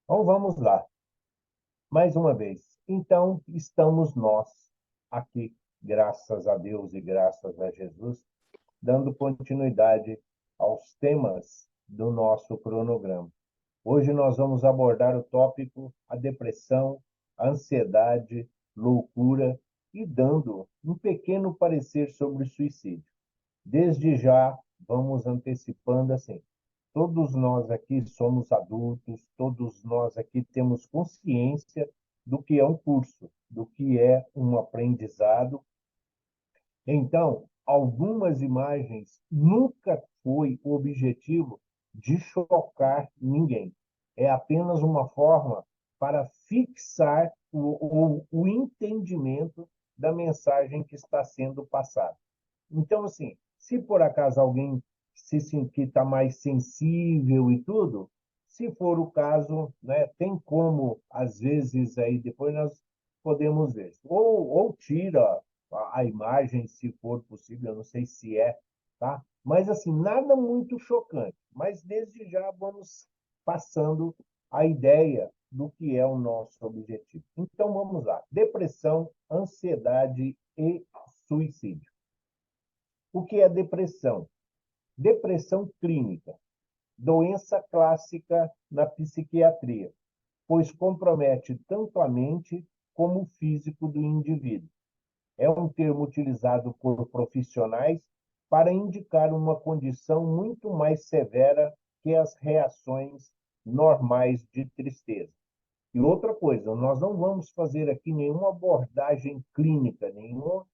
Então vamos lá, mais uma vez. Então, estamos nós aqui, graças a Deus e graças a Jesus, dando continuidade aos temas do nosso cronograma. Hoje nós vamos abordar o tópico a depressão, a ansiedade, loucura e dando um pequeno parecer sobre o suicídio. Desde já, vamos antecipando assim. Todos nós aqui somos adultos, todos nós aqui temos consciência do que é um curso, do que é um aprendizado. Então, algumas imagens nunca foi o objetivo de chocar ninguém. É apenas uma forma para fixar o entendimento da mensagem que está sendo passada. Então, assim, se por acaso alguém se sentir está mais sensível e tudo, se for o caso, né, tem como, às vezes, aí depois nós podemos ver. Ou tira a imagem, se for possível, eu não sei se é, tá? Mas, assim, nada muito chocante. Mas, desde já, vamos passando a ideia do que é o nosso objetivo. Então, vamos lá. Depressão, ansiedade e suicídio. O que é depressão? Depressão clínica, doença clássica na psiquiatria, pois compromete tanto a mente como o físico do indivíduo. É um termo utilizado por profissionais para indicar uma condição muito mais severa que as reações normais de tristeza. E outra coisa, nós não vamos fazer aqui nenhuma abordagem clínica, nenhuma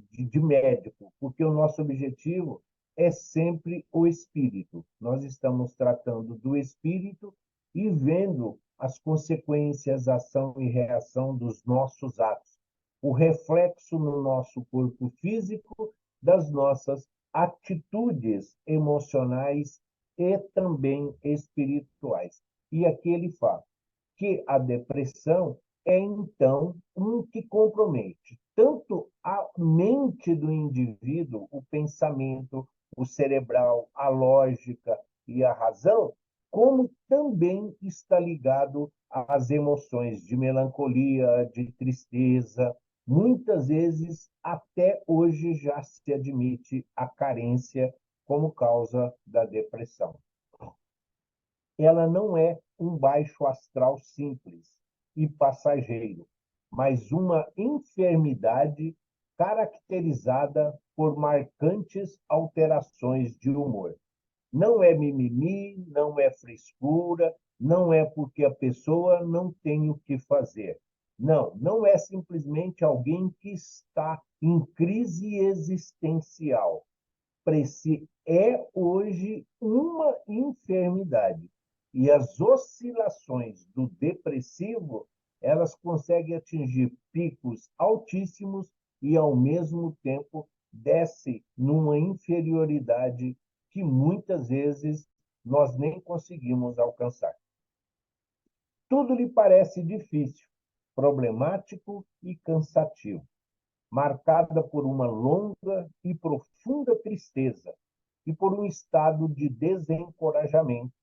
de médico, porque o nosso objetivo é sempre o espírito. Nós estamos tratando do espírito e vendo as consequências, ação e reação dos nossos atos, o reflexo no nosso corpo físico das nossas atitudes emocionais e também espirituais. E aqui ele fala que a depressão é, então, um que compromete tanto a mente do indivíduo, o pensamento, o cerebral, a lógica e a razão, como também está ligado às emoções de melancolia, de tristeza. Muitas vezes, até hoje, já se admite a carência como causa da depressão. Ela não é um baixo astral simples e passageiro, mas uma enfermidade caracterizada por marcantes alterações de humor. Não é mimimi, não é frescura, não é porque a pessoa não tem o que fazer. Não, não é simplesmente alguém que está em crise existencial. É hoje uma enfermidade. E as oscilações do depressivo, elas conseguem atingir picos altíssimos e, ao mesmo tempo, desce numa inferioridade que muitas vezes nós nem conseguimos alcançar. Tudo lhe parece difícil, problemático e cansativo, marcada por uma longa e profunda tristeza e por um estado de desencorajamento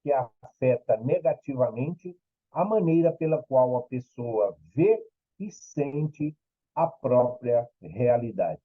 que afeta negativamente a maneira pela qual a pessoa vê e sente a própria realidade.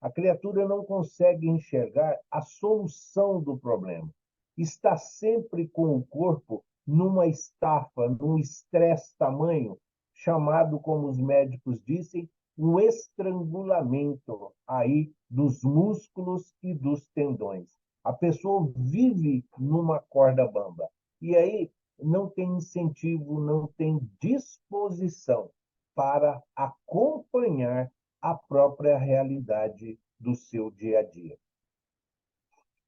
A criatura não consegue enxergar a solução do problema. Está sempre com o corpo numa estafa, num estresse tamanho, chamado, como os médicos dizem, um estrangulamento aí dos músculos e dos tendões. A pessoa vive numa corda bamba. E aí não tem incentivo, não tem disposição para acompanhar a própria realidade do seu dia a dia.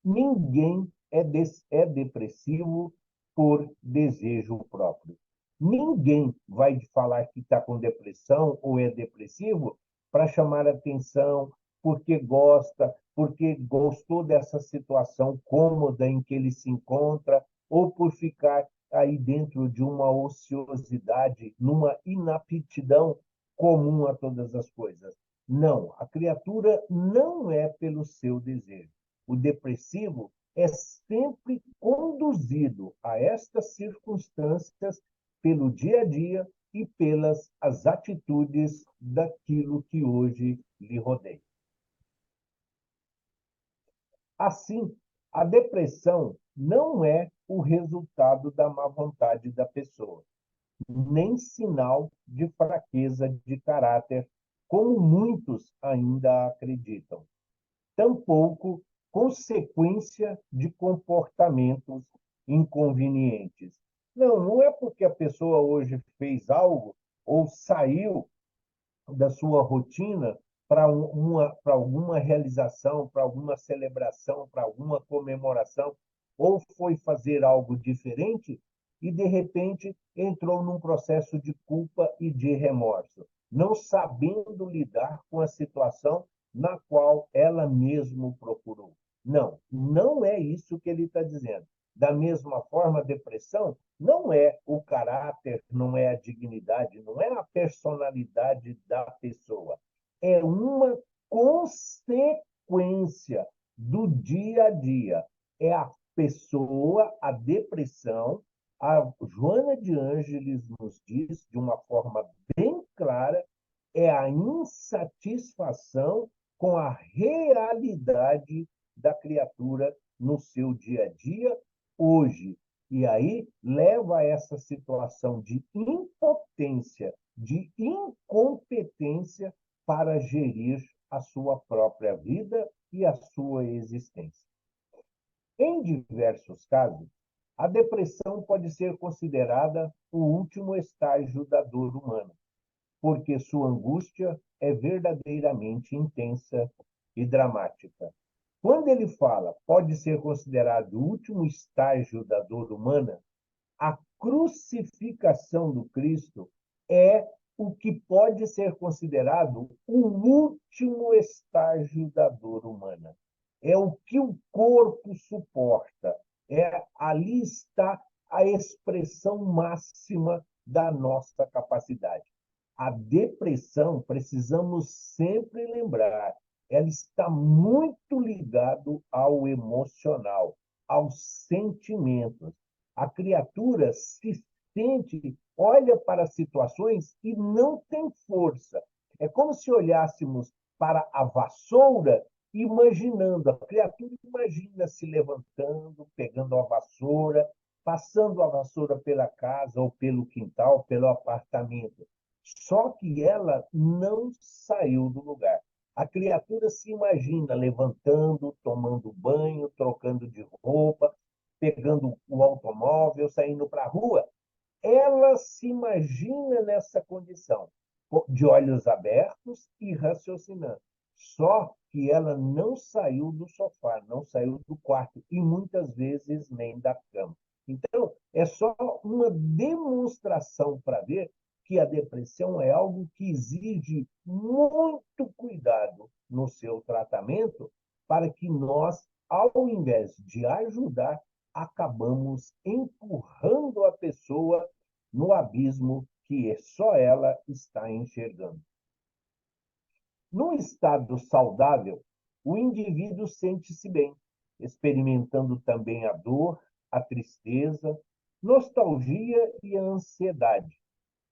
Ninguém é depressivo por desejo próprio. Ninguém vai falar que está com depressão ou é depressivo para chamar atenção, porque gosta, porque gostou dessa situação cômoda em que ele se encontra, ou por ficar aí dentro de uma ociosidade, numa inaptidão comum a todas as coisas. Não, a criatura não é pelo seu desejo. O depressivo é sempre conduzido a estas circunstâncias pelo dia a dia e pelas as atitudes daquilo que hoje lhe rodeia. Assim, a depressão não é o resultado da má vontade da pessoa, nem sinal de fraqueza de caráter, como muitos ainda acreditam. Tampouco consequência de comportamentos inconvenientes. Não, não é porque a pessoa hoje fez algo ou saiu da sua rotina para alguma realização, para alguma celebração, para alguma comemoração, ou foi fazer algo diferente e, de repente, entrou num processo de culpa e de remorso, não sabendo lidar com a situação na qual ela mesma procurou. Não, não é isso que ele está dizendo. Da mesma forma, a depressão não é o caráter, não é a dignidade, não é a personalidade da pessoa. É uma consequência do dia a dia. É a pessoa, a depressão. A Joana de Ângeles nos diz, de uma forma bem clara, é a insatisfação com a realidade da criatura no seu dia a dia, hoje. E aí leva a essa situação de impotência, de incompetência para gerir a sua própria vida e a sua existência. Em diversos casos, a depressão pode ser considerada o último estágio da dor humana, porque sua angústia é verdadeiramente intensa e dramática. Quando ele fala pode ser considerado o último estágio da dor humana, a crucificação do Cristo é o que pode ser considerado o último estágio da dor humana. É o que o corpo suporta. Ali está a expressão máxima da nossa capacidade. A depressão, precisamos sempre lembrar, ela está muito ligado ao emocional, aos sentimentos. A criatura se sente, olha para situações e não tem força. É como se olhássemos para a vassoura, imaginando, a criatura imagina se levantando, pegando a vassoura, passando a vassoura pela casa ou pelo quintal, pelo apartamento. Só que ela não saiu do lugar. A criatura se imagina levantando, tomando banho, trocando de roupa, pegando o automóvel, saindo para a rua. Ela se imagina nessa condição, de olhos abertos e raciocinando. Só que ela não saiu do sofá, não saiu do quarto e muitas vezes nem da cama. Então, é só uma demonstração para ver que a depressão é algo que exige muito cuidado no seu tratamento para que nós, ao invés de ajudar, acabamos empurrando a pessoa no abismo que só ela está enxergando. No estado saudável, o indivíduo sente-se bem, experimentando também a dor, a tristeza, nostalgia e a ansiedade,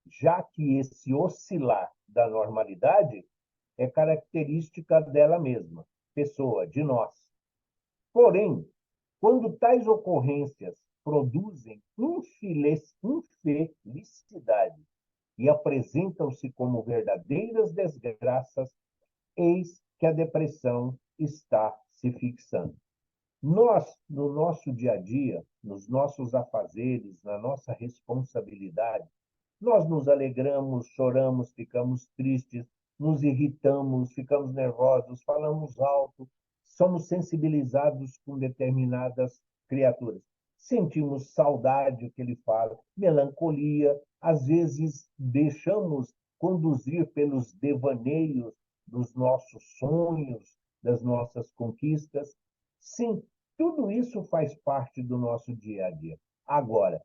já que esse oscilar da normalidade é característica dela mesma, pessoa, de nós. Porém, quando tais ocorrências produzem infelicidade e apresentam-se como verdadeiras desgraças, eis que a depressão está se fixando. Nós, no nosso dia a dia, nos nossos afazeres, na nossa responsabilidade, nós nos alegramos, choramos, ficamos tristes, nos irritamos, ficamos nervosos, falamos alto, somos sensibilizados com determinadas criaturas. Sentimos saudade, o que ele fala, melancolia, às vezes deixamos conduzir pelos devaneios dos nossos sonhos, das nossas conquistas. Sim, tudo isso faz parte do nosso dia a dia. Agora,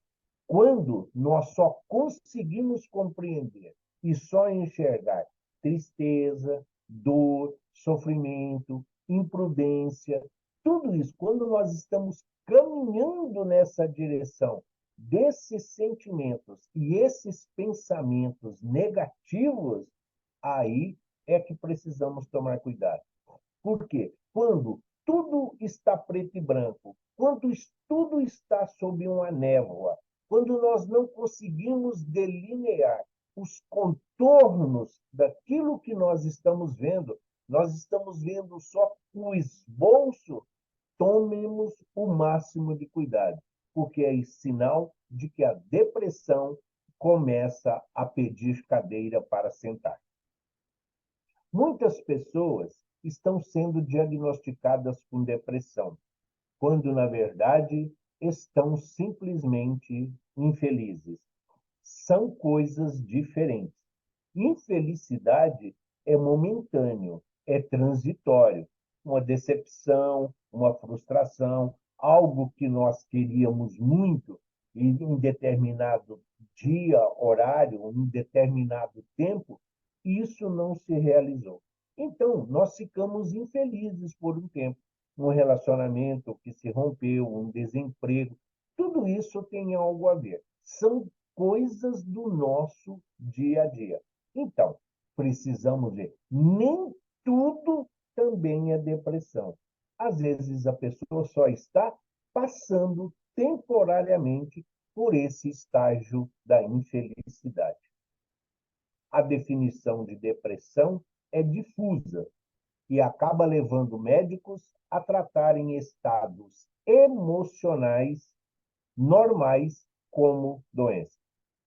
quando nós só conseguimos compreender e só enxergar tristeza, dor, sofrimento, imprudência, tudo isso, quando nós estamos caminhando nessa direção desses sentimentos e esses pensamentos negativos, aí é que precisamos tomar cuidado. Por quê? Quando tudo está preto e branco, quando tudo está sob uma névoa, quando nós não conseguimos delinear os contornos daquilo que nós estamos vendo só o esboço, tomemos o máximo de cuidado, porque é sinal de que a depressão começa a pedir cadeira para sentar. Muitas pessoas estão sendo diagnosticadas com depressão, quando, na verdade, estão simplesmente infelizes. São coisas diferentes. Infelicidade é momentâneo, é transitório. Uma decepção, uma frustração, algo que nós queríamos muito e em determinado dia, horário, em determinado tempo, isso não se realizou. Então, nós ficamos infelizes por um tempo. Um relacionamento que se rompeu, um desemprego, tudo isso tem algo a ver. São coisas do nosso dia a dia. Então, precisamos ver. Nem tudo também é depressão. Às vezes a pessoa só está passando temporariamente por esse estágio da infelicidade. A definição de depressão é difusa e acaba levando médicos a tratarem estados emocionais normais como doença.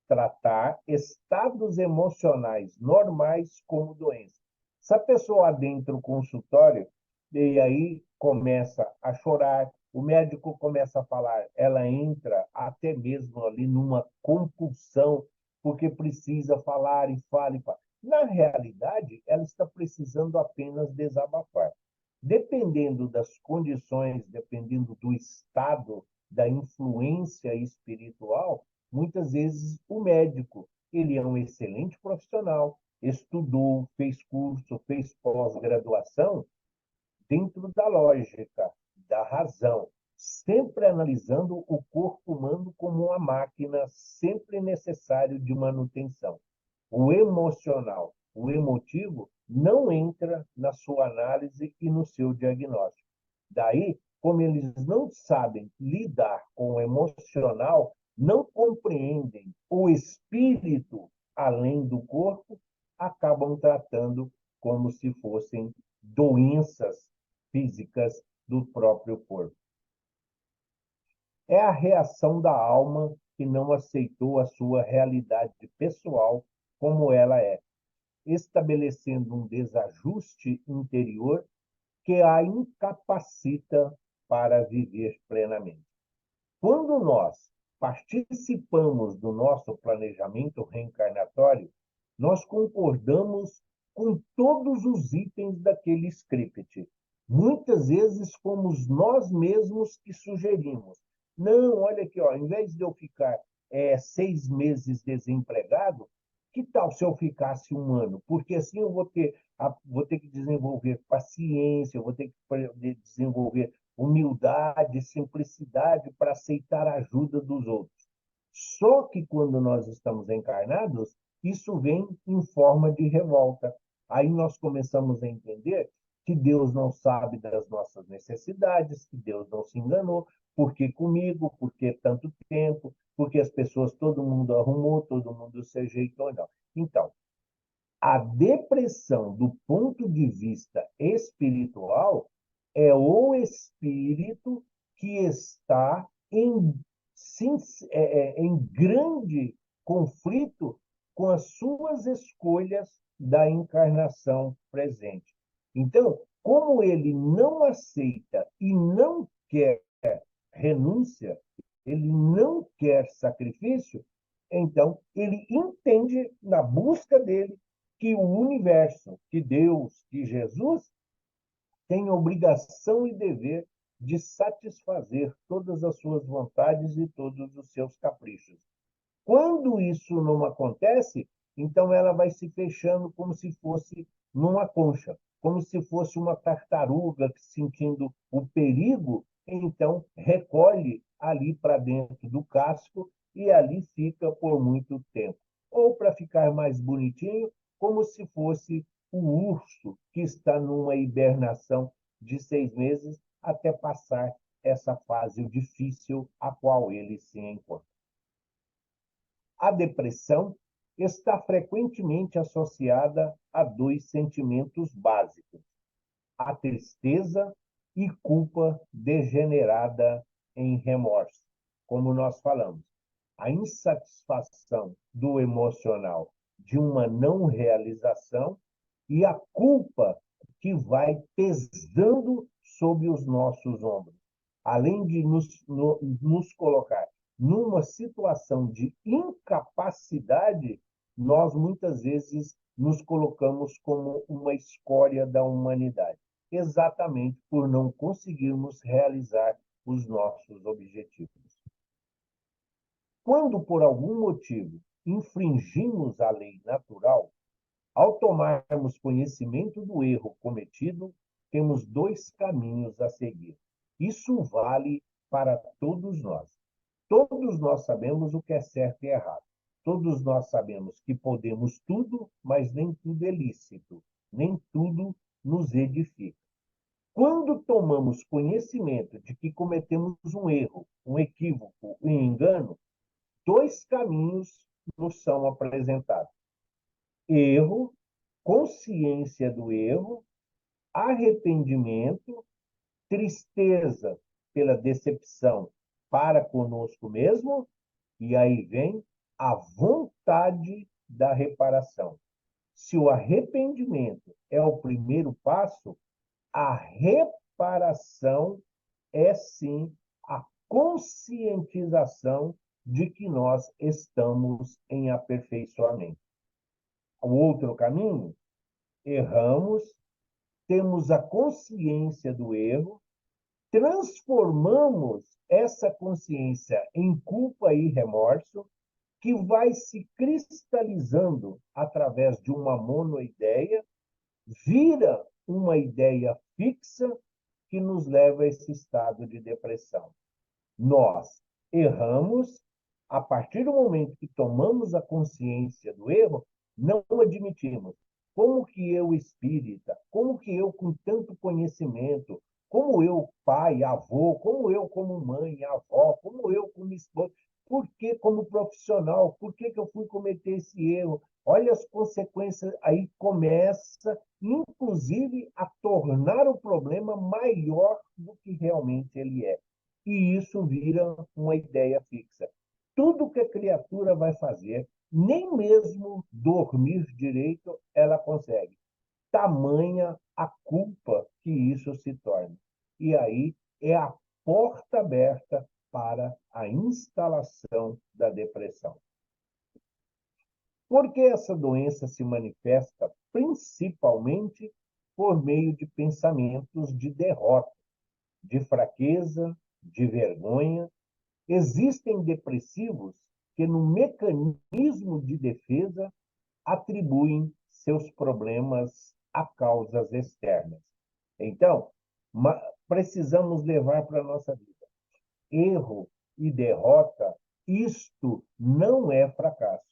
Tratar estados emocionais normais como doença. Se a pessoa adentra o consultório e aí começa a chorar, o médico começa a falar, ela entra até mesmo ali numa compulsão, porque precisa falar e fala e fala. Na realidade, ela está precisando apenas desabafar. Dependendo das condições, dependendo do estado da influência espiritual, muitas vezes o médico, ele é um excelente profissional, estudou, fez curso, fez pós-graduação, dentro da lógica, da razão, sempre analisando o corpo humano como uma máquina sempre necessário de manutenção. O emocional, o emotivo, não entra na sua análise e no seu diagnóstico. Daí, como eles não sabem lidar com o emocional, não compreendem o espírito além do corpo, acabam tratando como se fossem doenças físicas do próprio corpo. É a reação da alma que não aceitou a sua realidade pessoal como ela é, estabelecendo um desajuste interior que a incapacita para viver plenamente. Quando nós participamos do nosso planejamento reencarnatório, nós concordamos com todos os itens daquele script. Muitas vezes fomos nós mesmos que sugerimos. Não, olha aqui, ó, em vez de eu ficar 6 meses desempregado, que tal se eu ficasse um ano? Porque assim eu vou ter que desenvolver paciência, eu vou ter que desenvolver humildade, simplicidade para aceitar a ajuda dos outros. Só que quando nós estamos encarnados, isso vem em forma de revolta. Aí nós começamos a entender que Deus não sabe das nossas necessidades, que Deus não se enganou, por que comigo, por que tanto tempo, porque as pessoas, todo mundo arrumou, todo mundo se ajeitou, não. Então, a depressão, do ponto de vista espiritual, é o espírito que está em grande conflito com as suas escolhas da encarnação presente. Então, como ele não aceita e não quer renúncia, ele não quer sacrifício, então ele entende na busca dele que o universo, que Deus, que Jesus tem obrigação e dever de satisfazer todas as suas vontades e todos os seus caprichos. Quando isso não acontece, então ela vai se fechando como se fosse numa concha, como se fosse uma tartaruga sentindo o perigo, então recolhe ali para dentro do casco e ali fica por muito tempo. Ou para ficar mais bonitinho, como se fosse o urso que está numa hibernação de 6 meses até passar essa fase difícil a qual ele se encontra. A depressão está frequentemente associada a dois sentimentos básicos: a tristeza e culpa degenerada em remorso. Como nós falamos, a insatisfação do emocional de uma não realização e a culpa que vai pesando sobre os nossos ombros, além de nos colocar numa situação de incapacidade, nós muitas vezes nos colocamos como uma escória da humanidade, exatamente por não conseguirmos realizar os nossos objetivos. Quando, por algum motivo, infringimos a lei natural, ao tomarmos conhecimento do erro cometido, temos dois caminhos a seguir. Isso vale para todos nós. Todos nós sabemos o que é certo e errado. Todos nós sabemos que podemos tudo, mas nem tudo é lícito. Nem tudo nos edifica. Quando tomamos conhecimento de que cometemos um erro, um equívoco, um engano, dois caminhos nos são apresentados: erro, consciência do erro, arrependimento, tristeza pela decepção para conosco mesmo, e aí vem a vontade da reparação. Se o arrependimento é o primeiro passo, a reparação é sim a conscientização de que nós estamos em aperfeiçoamento. O outro caminho, erramos, temos a consciência do erro, transformamos essa consciência em culpa e remorso, que vai se cristalizando através de uma monoideia, vira uma ideia fixa que nos leva a esse estado de depressão. Nós erramos, a partir do momento que tomamos a consciência do erro, não admitimos. Como que eu, espírita, como que eu, com tanto conhecimento, como eu, pai, avô, como eu, como mãe, avó, como eu, como esposa, por que, como profissional, por que eu fui cometer esse erro? Olha as consequências, aí começa, inclusive, a tornar o problema maior do que realmente ele é. E isso vira uma ideia fixa. Tudo que a criatura vai fazer, nem mesmo dormir direito, ela consegue. Tamanha a culpa que isso se torna. E aí é a porta aberta para a instalação da depressão. Porque essa doença se manifesta principalmente por meio de pensamentos de derrota, de fraqueza, de vergonha. Existem depressivos que, no mecanismo de defesa, atribuem seus problemas a causas externas. Então, precisamos levar para a nossa vida. Erro e derrota, isto não é fracasso.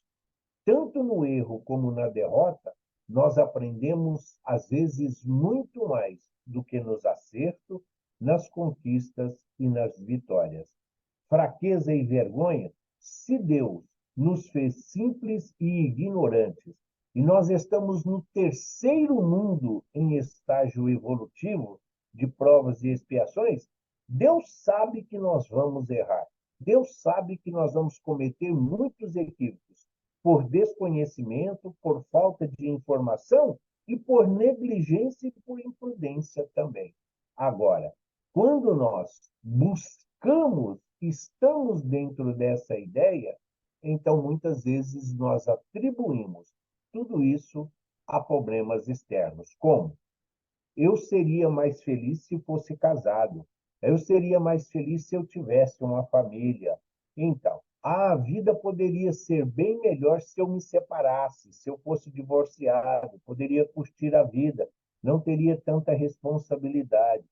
Tanto no erro como na derrota, nós aprendemos, às vezes, muito mais do que nos acertos, nas conquistas e nas vitórias. Fraqueza e vergonha, se Deus nos fez simples e ignorantes, e nós estamos no terceiro mundo em estágio evolutivo de provas e expiações, Deus sabe que nós vamos errar. Deus sabe que nós vamos cometer muitos equívocos por desconhecimento, por falta de informação e por negligência e por imprudência também. Agora, quando nós buscamos, estamos dentro dessa ideia, então muitas vezes nós atribuímos tudo isso a problemas externos. Como? Eu seria mais feliz se fosse casado. Eu seria mais feliz se eu tivesse uma família. Então, a vida poderia ser bem melhor se eu me separasse, se eu fosse divorciado, poderia curtir a vida, não teria tanta responsabilidade.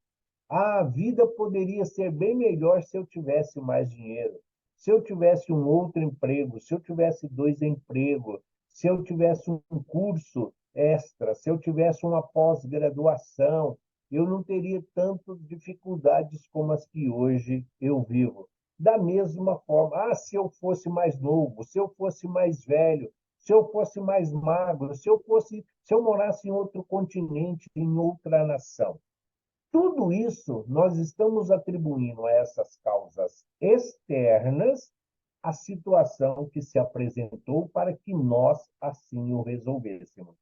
A vida poderia ser bem melhor se eu tivesse mais dinheiro. se eu tivesse um outro emprego, se eu tivesse dois empregos, se eu tivesse um curso extra, se eu tivesse uma pós-graduação, eu não teria tantas dificuldades como as que hoje eu vivo. Da mesma forma, se eu fosse mais novo, se eu fosse mais velho, se eu fosse mais magro, se eu morasse em outro continente, em outra nação. Tudo isso nós estamos atribuindo a essas causas externas a situação que se apresentou para que nós assim o resolvêssemos.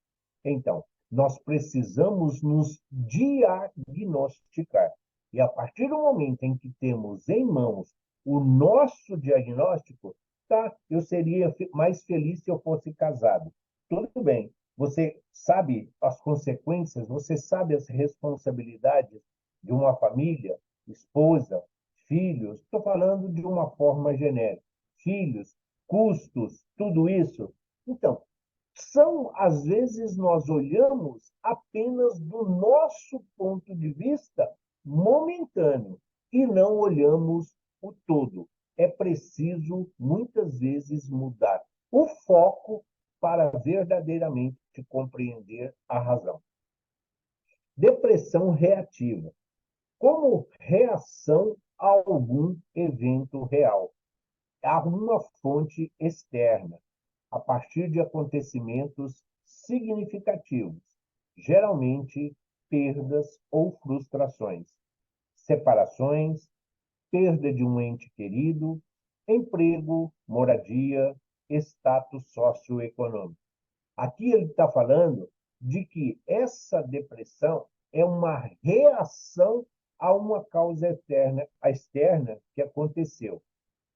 Então, nós precisamos nos diagnosticar. E a partir do momento em que temos em mãos o nosso diagnóstico, tá, eu seria mais feliz se eu fosse casado. Tudo bem, você sabe as consequências, você sabe as responsabilidades de uma família, esposa, filhos, estou falando de uma forma genérica. Filhos, custos, tudo isso. Então, às vezes, nós olhamos apenas do nosso ponto de vista momentâneo e não olhamos o todo. É preciso, muitas vezes, mudar o foco para verdadeiramente compreender a razão. Depressão reativa. Como reação a algum evento real. Há uma fonte externa, a partir de acontecimentos significativos, geralmente perdas ou frustrações, separações, perda de um ente querido, emprego, moradia, status socioeconômico. Aqui ele está falando de que essa depressão é uma reação a uma causa externa que aconteceu.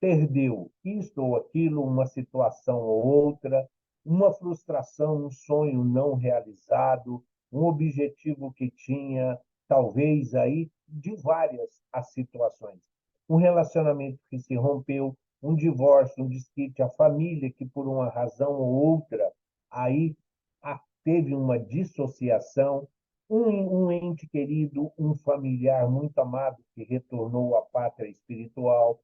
Perdeu isto ou aquilo, uma situação ou outra, uma frustração, um sonho não realizado, um objetivo que tinha, talvez aí, de várias as situações. Um relacionamento que se rompeu, um divórcio, um desquite, a família que por uma razão ou outra aí teve uma dissociação, um ente querido, um familiar muito amado que retornou à pátria espiritual,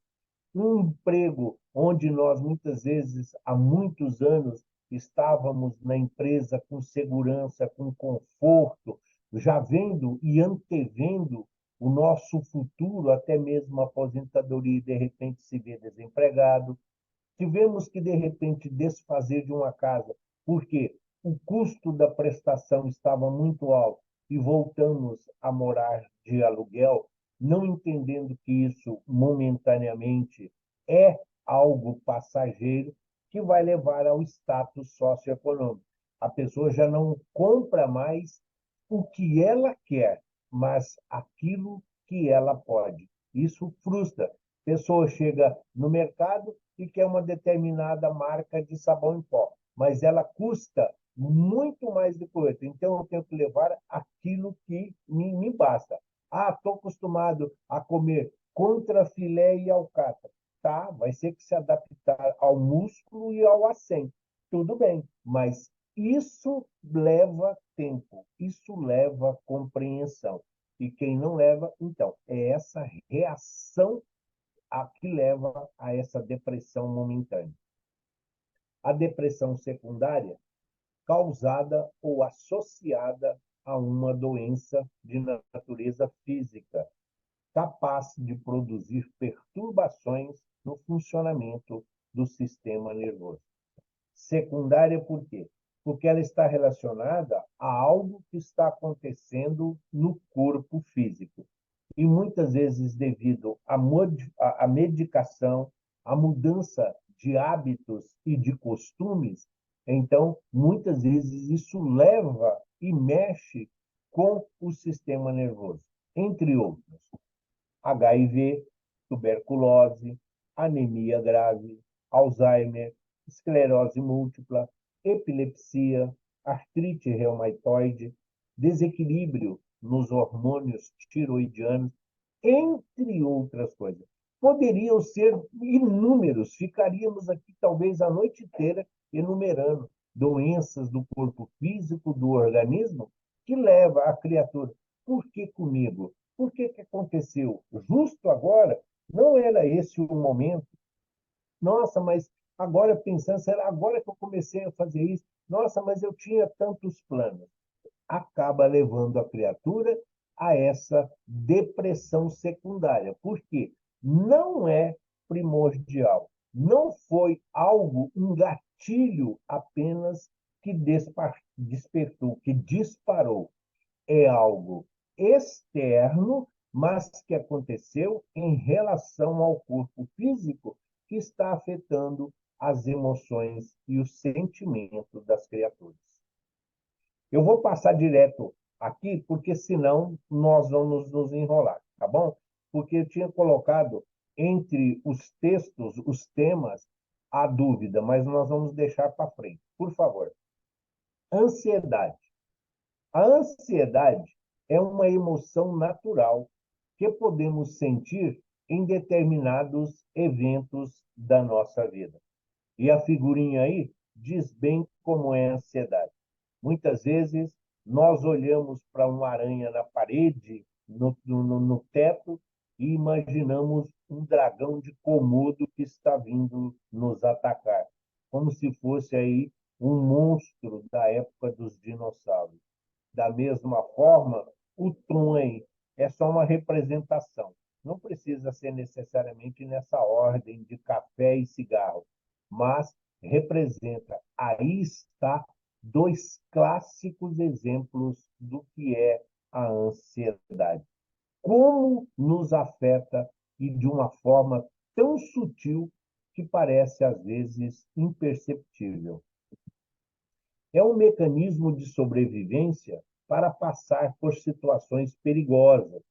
um emprego onde nós, muitas vezes, há muitos anos, estávamos na empresa com segurança, com conforto, já vendo e antevendo o nosso futuro, até mesmo a aposentadoria, e de repente se vê desempregado. Tivemos que, de repente, desfazer de uma casa, porque o custo da prestação estava muito alto e voltamos a morar de aluguel, não entendendo que isso momentaneamente é algo passageiro que vai levar ao status socioeconômico. A pessoa já não compra mais o que ela quer, mas aquilo que ela pode. Isso frustra. A pessoa chega no mercado e quer uma determinada marca de sabão em pó, mas ela custa muito mais do que o outro. Então, eu tenho que levar aquilo que me basta. Estou acostumado a comer contrafilé e alcatra. Tá, vai ser que se adaptar ao músculo e ao acém. Tudo bem, mas isso leva tempo, isso leva compreensão. E quem não leva, então, é essa reação a que leva a essa depressão momentânea. A depressão secundária, causada ou associada a uma doença de natureza física, capaz de produzir perturbações no funcionamento do sistema nervoso. Secundária por quê? Porque ela está relacionada a algo que está acontecendo no corpo físico. E muitas vezes, devido à medicação, à mudança de hábitos e de costumes, então, muitas vezes, isso leva e mexe com o sistema nervoso, entre outros. HIV, tuberculose, anemia grave, Alzheimer, esclerose múltipla, epilepsia, artrite reumatoide, desequilíbrio nos hormônios tiroidianos, entre outras coisas. Poderiam ser inúmeros, ficaríamos aqui talvez a noite inteira enumerando doenças do corpo físico, do organismo, que leva a criatura. Por que comigo? Por que aconteceu? Justo agora? Não era esse o momento? Nossa, mas agora pensando, será agora que eu comecei a fazer isso? Nossa, mas eu tinha tantos planos. Acaba levando a criatura a essa depressão secundária. Por quê? Não é primordial. Não foi algo, um gatilho apenas que despertou, que disparou. É algo externo, mas que aconteceu em relação ao corpo físico que está afetando as emoções e o sentimento das criaturas. Eu vou passar direto aqui, porque senão nós vamos nos enrolar, tá bom? Porque eu tinha colocado entre os textos, os temas, a dúvida, mas nós vamos deixar para frente. Por favor. Ansiedade. A ansiedade é uma emoção natural que podemos sentir em determinados eventos da nossa vida. E a figurinha aí diz bem como é a ansiedade. Muitas vezes nós olhamos para uma aranha na parede, no teto, e imaginamos um dragão de Komodo que está vindo nos atacar, como se fosse aí um monstro da época dos dinossauros. Da mesma forma, o tom aí é só uma representação. Não precisa ser necessariamente nessa ordem de café e cigarro, mas representa. Aí está dois clássicos exemplos do que é a ansiedade. Como nos afeta e de uma forma tão sutil que parece às vezes imperceptível. É um mecanismo de sobrevivência para passar por situações perigosas,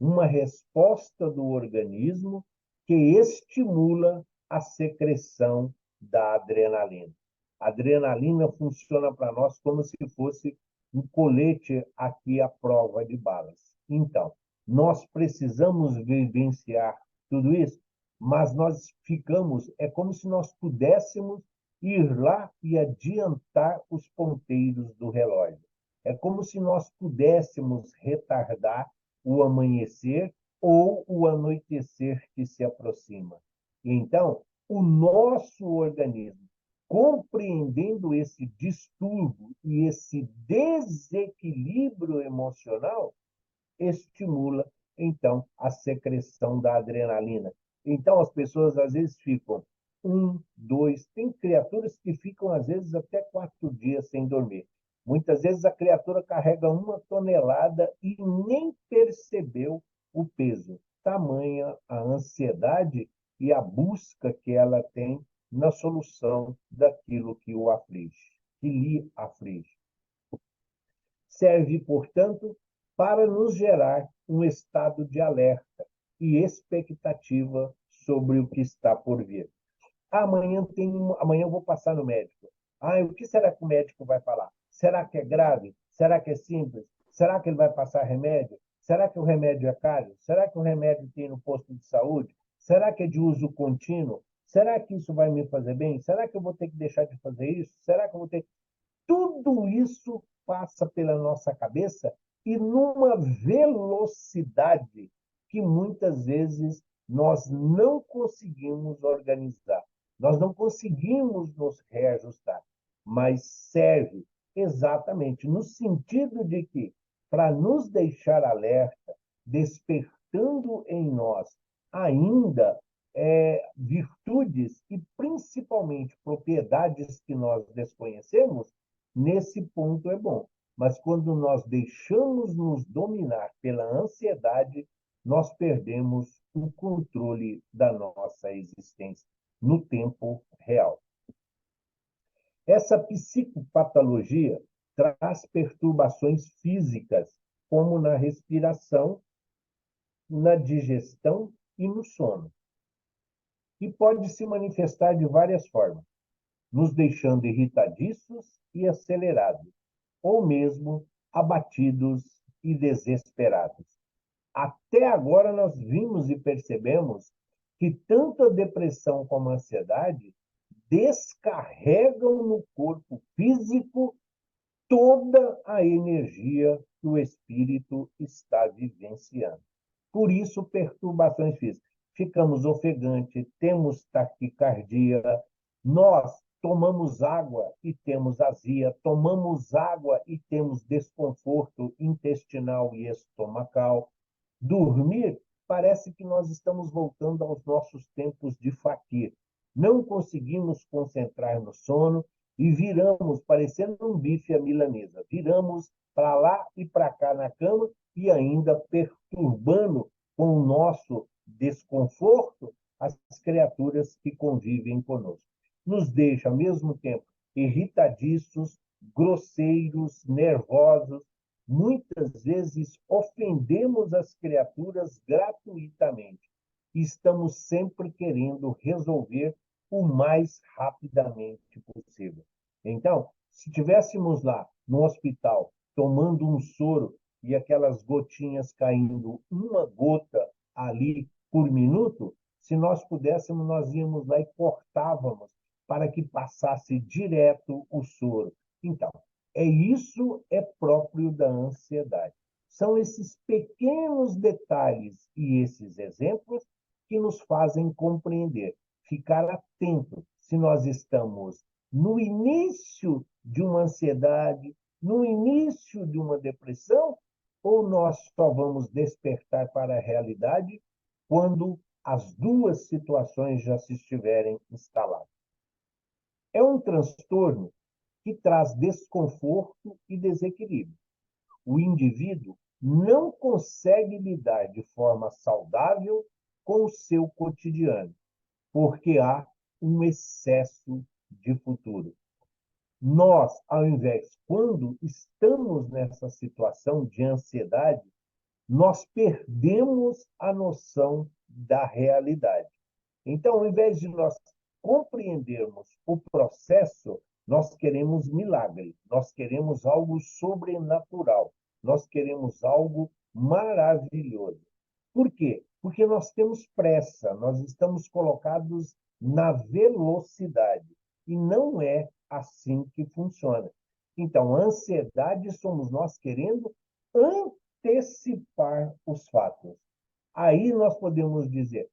uma resposta do organismo que estimula a secreção da adrenalina. A adrenalina funciona para nós como se fosse um colete aqui à prova de balas. Então, nós precisamos vivenciar tudo isso, mas nós ficamos, é como se nós pudéssemos ir lá e adiantar os ponteiros do relógio. É como se nós pudéssemos retardar o amanhecer ou o anoitecer que se aproxima. Então, o nosso organismo, compreendendo esse distúrbio e esse desequilíbrio emocional, estimula, então, a secreção da adrenalina. Então, as pessoas, às vezes, ficam um, dois, tem criaturas que ficam, às vezes, até 4 dias sem dormir. Muitas vezes a criatura carrega 1 tonelada e nem percebeu o peso. Tamanha a ansiedade e a busca que ela tem na solução daquilo que o aflige, que lhe aflige. Serve, portanto, para nos gerar um estado de alerta e expectativa sobre o que está por vir. Amanhã eu vou passar no médico. O que será que o médico vai falar? Será que é grave? Será que é simples? Será que ele vai passar remédio? Será que o remédio é caro? Será que o remédio tem no posto de saúde? Será que é de uso contínuo? Será que isso vai me fazer bem? Será que eu vou ter que deixar de fazer isso? Será que eu vou ter. Tudo isso passa pela nossa cabeça e numa velocidade que muitas vezes nós não conseguimos organizar. Nós não conseguimos nos reajustar, mas serve exatamente no sentido de que, para nos deixar alerta, despertando em nós ainda virtudes e principalmente propriedades que nós desconhecemos, nesse ponto é bom. Mas quando nós deixamos nos dominar pela ansiedade, nós perdemos o controle da nossa existência no tempo real. Essa psicopatologia traz perturbações físicas, como na respiração, na digestão e no sono. E pode se manifestar de várias formas, nos deixando irritadiços e acelerados, ou mesmo abatidos e desesperados. Até agora nós vimos e percebemos que tanto a depressão como a ansiedade descarregam no corpo físico toda a energia que o espírito está vivenciando. Por isso, perturbações físicas. ficamos ofegantes, temos taquicardia, nós tomamos água e temos azia, tomamos água e temos desconforto intestinal e estomacal. Dormir, parece que nós estamos voltando aos nossos tempos de faquir. Não conseguimos concentrar no sono e viramos, parecendo um bife à milanesa, viramos para lá e para cá na cama e ainda perturbando com o nosso desconforto as criaturas que convivem conosco. Nos deixa, ao mesmo tempo, irritadiços, grosseiros, nervosos. Muitas vezes ofendemos as criaturas gratuitamente. Estamos sempre querendo resolver o mais rapidamente possível. Então, se tivéssemos lá no hospital tomando um soro e aquelas gotinhas caindo, uma gota ali por minuto, se nós pudéssemos, nós íamos lá e cortávamos para que passasse direto o soro. Então, isso é próprio da ansiedade. São esses pequenos detalhes e esses exemplos que nos fazem compreender, ficar atento se nós estamos no início de uma ansiedade, no início de uma depressão, ou nós só vamos despertar para a realidade quando as duas situações já se estiverem instaladas. É um transtorno que traz desconforto e desequilíbrio. O indivíduo não consegue lidar de forma saudável com o seu cotidiano, porque há um excesso de futuro. Nós, ao invés, quando estamos nessa situação de ansiedade, nós perdemos a noção da realidade. Então, ao invés de nós compreendermos o processo, nós queremos milagre, nós queremos algo sobrenatural, nós queremos algo maravilhoso. Por quê? Porque nós temos pressa, nós estamos colocados na velocidade. E não é assim que funciona. Então, a ansiedade somos nós querendo antecipar os fatos. Aí nós podemos dizer,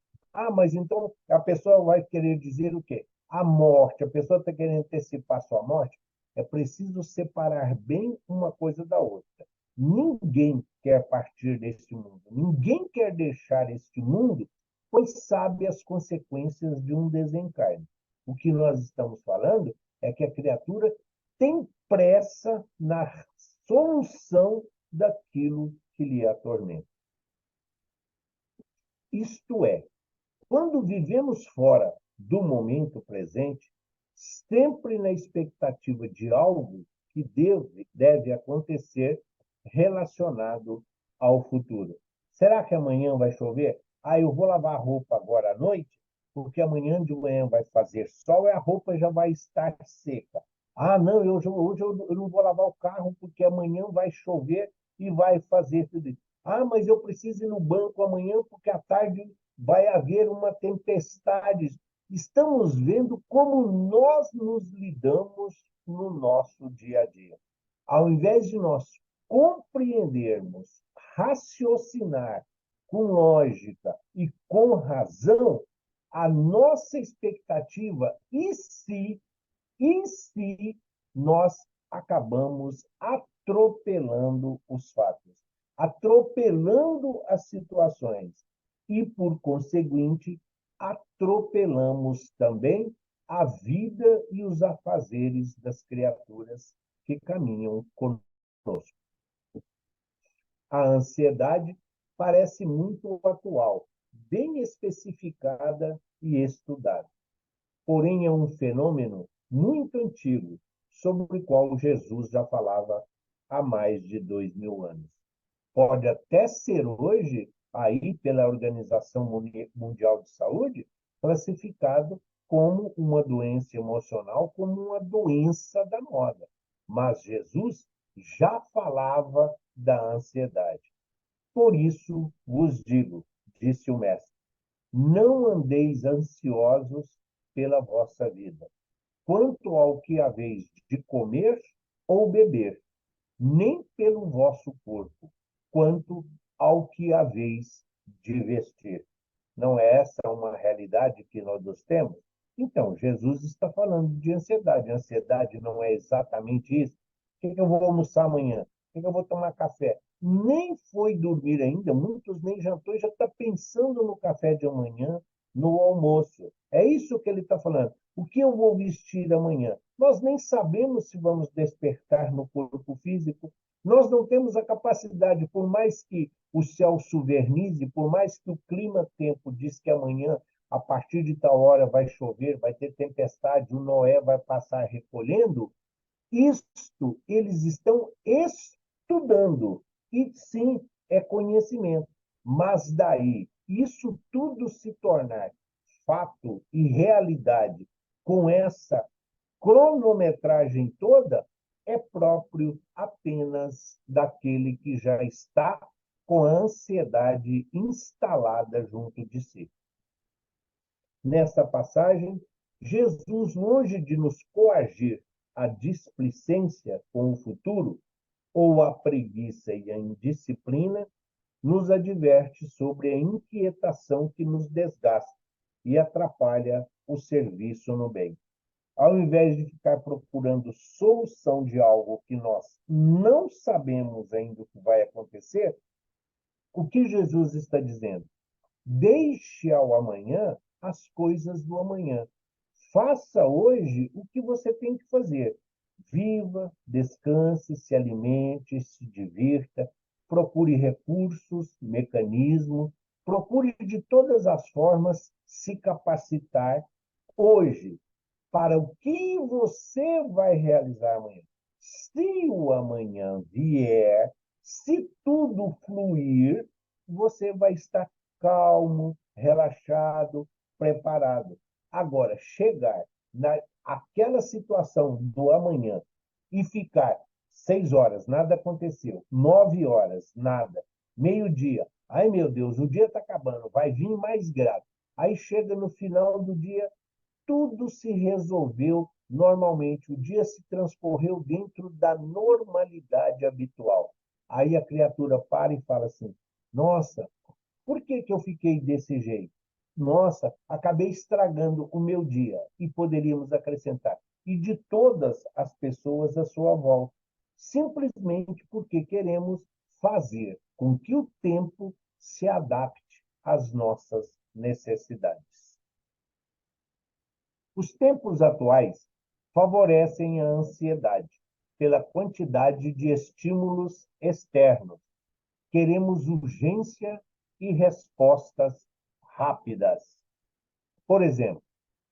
mas então a pessoa vai querer dizer o quê? A morte, a pessoa está querendo antecipar a sua morte. É preciso separar bem uma coisa da outra. Ninguém quer partir deste mundo, ninguém quer deixar este mundo, pois sabe as consequências de um desencarne. O que nós estamos falando é que a criatura tem pressa na solução daquilo que lhe atormenta. Isto é, quando vivemos fora do momento presente, sempre na expectativa de algo que deve acontecer relacionado ao futuro. Será que amanhã vai chover? Eu vou lavar a roupa agora à noite, porque amanhã de manhã vai fazer sol e a roupa já vai estar seca. Não, hoje eu não vou lavar o carro porque amanhã vai chover e vai fazer tudo isso. Mas eu preciso ir no banco amanhã porque à tarde vai haver uma tempestade. Estamos vendo como nós nos lidamos no nosso dia a dia. Ao invés de nós compreendermos, raciocinar com lógica e com razão, a nossa expectativa, e se nós acabamos atropelando os fatos, atropelando as situações e, por conseguinte, atropelamos também a vida e os afazeres das criaturas que caminham conosco. A ansiedade parece muito atual, bem especificada e estudada. Porém, é um fenômeno muito antigo, sobre o qual Jesus já falava há mais de 2000 anos. Pode até ser hoje, aí pela Organização Mundial de Saúde, classificado como uma doença emocional, como uma doença da moda. Mas Jesus já falava da ansiedade. Por isso vos digo, disse o Mestre, não andeis ansiosos pela vossa vida, quanto ao que haveis de comer ou beber, nem pelo vosso corpo, quanto ao que haveis de vestir. Não é essa uma realidade que nós temos? Então, Jesus está falando de ansiedade. A ansiedade não é exatamente isso. O que eu vou almoçar amanhã? O que eu vou tomar café? Nem foi dormir ainda, muitos nem jantou e já está pensando no café de amanhã, no almoço. É isso que ele está falando. O que eu vou vestir amanhã? Nós nem sabemos se vamos despertar no corpo físico. Nós não temos a capacidade, por mais que o céu suvernize, por mais que o clima-tempo diz que amanhã, a partir de tal hora, vai chover, vai ter tempestade, o Noé vai passar recolhendo, isto eles estão estudando. E sim, é conhecimento. Mas daí, isso tudo se tornar fato e realidade com essa cronometragem toda, é próprio apenas daquele que já está com a ansiedade instalada junto de si. Nessa passagem, Jesus, longe de nos coagir à displicência com o futuro, ou à preguiça e à indisciplina, nos adverte sobre a inquietação que nos desgasta e atrapalha o serviço no bem. Ao invés de ficar procurando solução de algo que nós não sabemos ainda o que vai acontecer, o que Jesus está dizendo? Deixe ao amanhã as coisas do amanhã. Faça hoje o que você tem que fazer. Viva, descanse, se alimente, se divirta, procure recursos, mecanismos, procure de todas as formas se capacitar hoje para o que você vai realizar amanhã. Se o amanhã vier, se tudo fluir, você vai estar calmo, relaxado, preparado. Agora, chegar naquela situação do amanhã e ficar 6 horas, nada aconteceu, 9 horas, nada, meio-dia, ai meu Deus, o dia está acabando, vai vir mais grave. Aí chega no final do dia, tudo se resolveu normalmente, o dia se transcorreu dentro da normalidade habitual. Aí a criatura para e fala assim: nossa, por que que eu fiquei desse jeito? Nossa, acabei estragando o meu dia. E poderíamos acrescentar, e de todas as pessoas à sua volta, simplesmente porque queremos fazer com que o tempo se adapte às nossas necessidades. Os tempos atuais favorecem a ansiedade pela quantidade de estímulos externos. Queremos urgência e respostas rápidas. Por exemplo,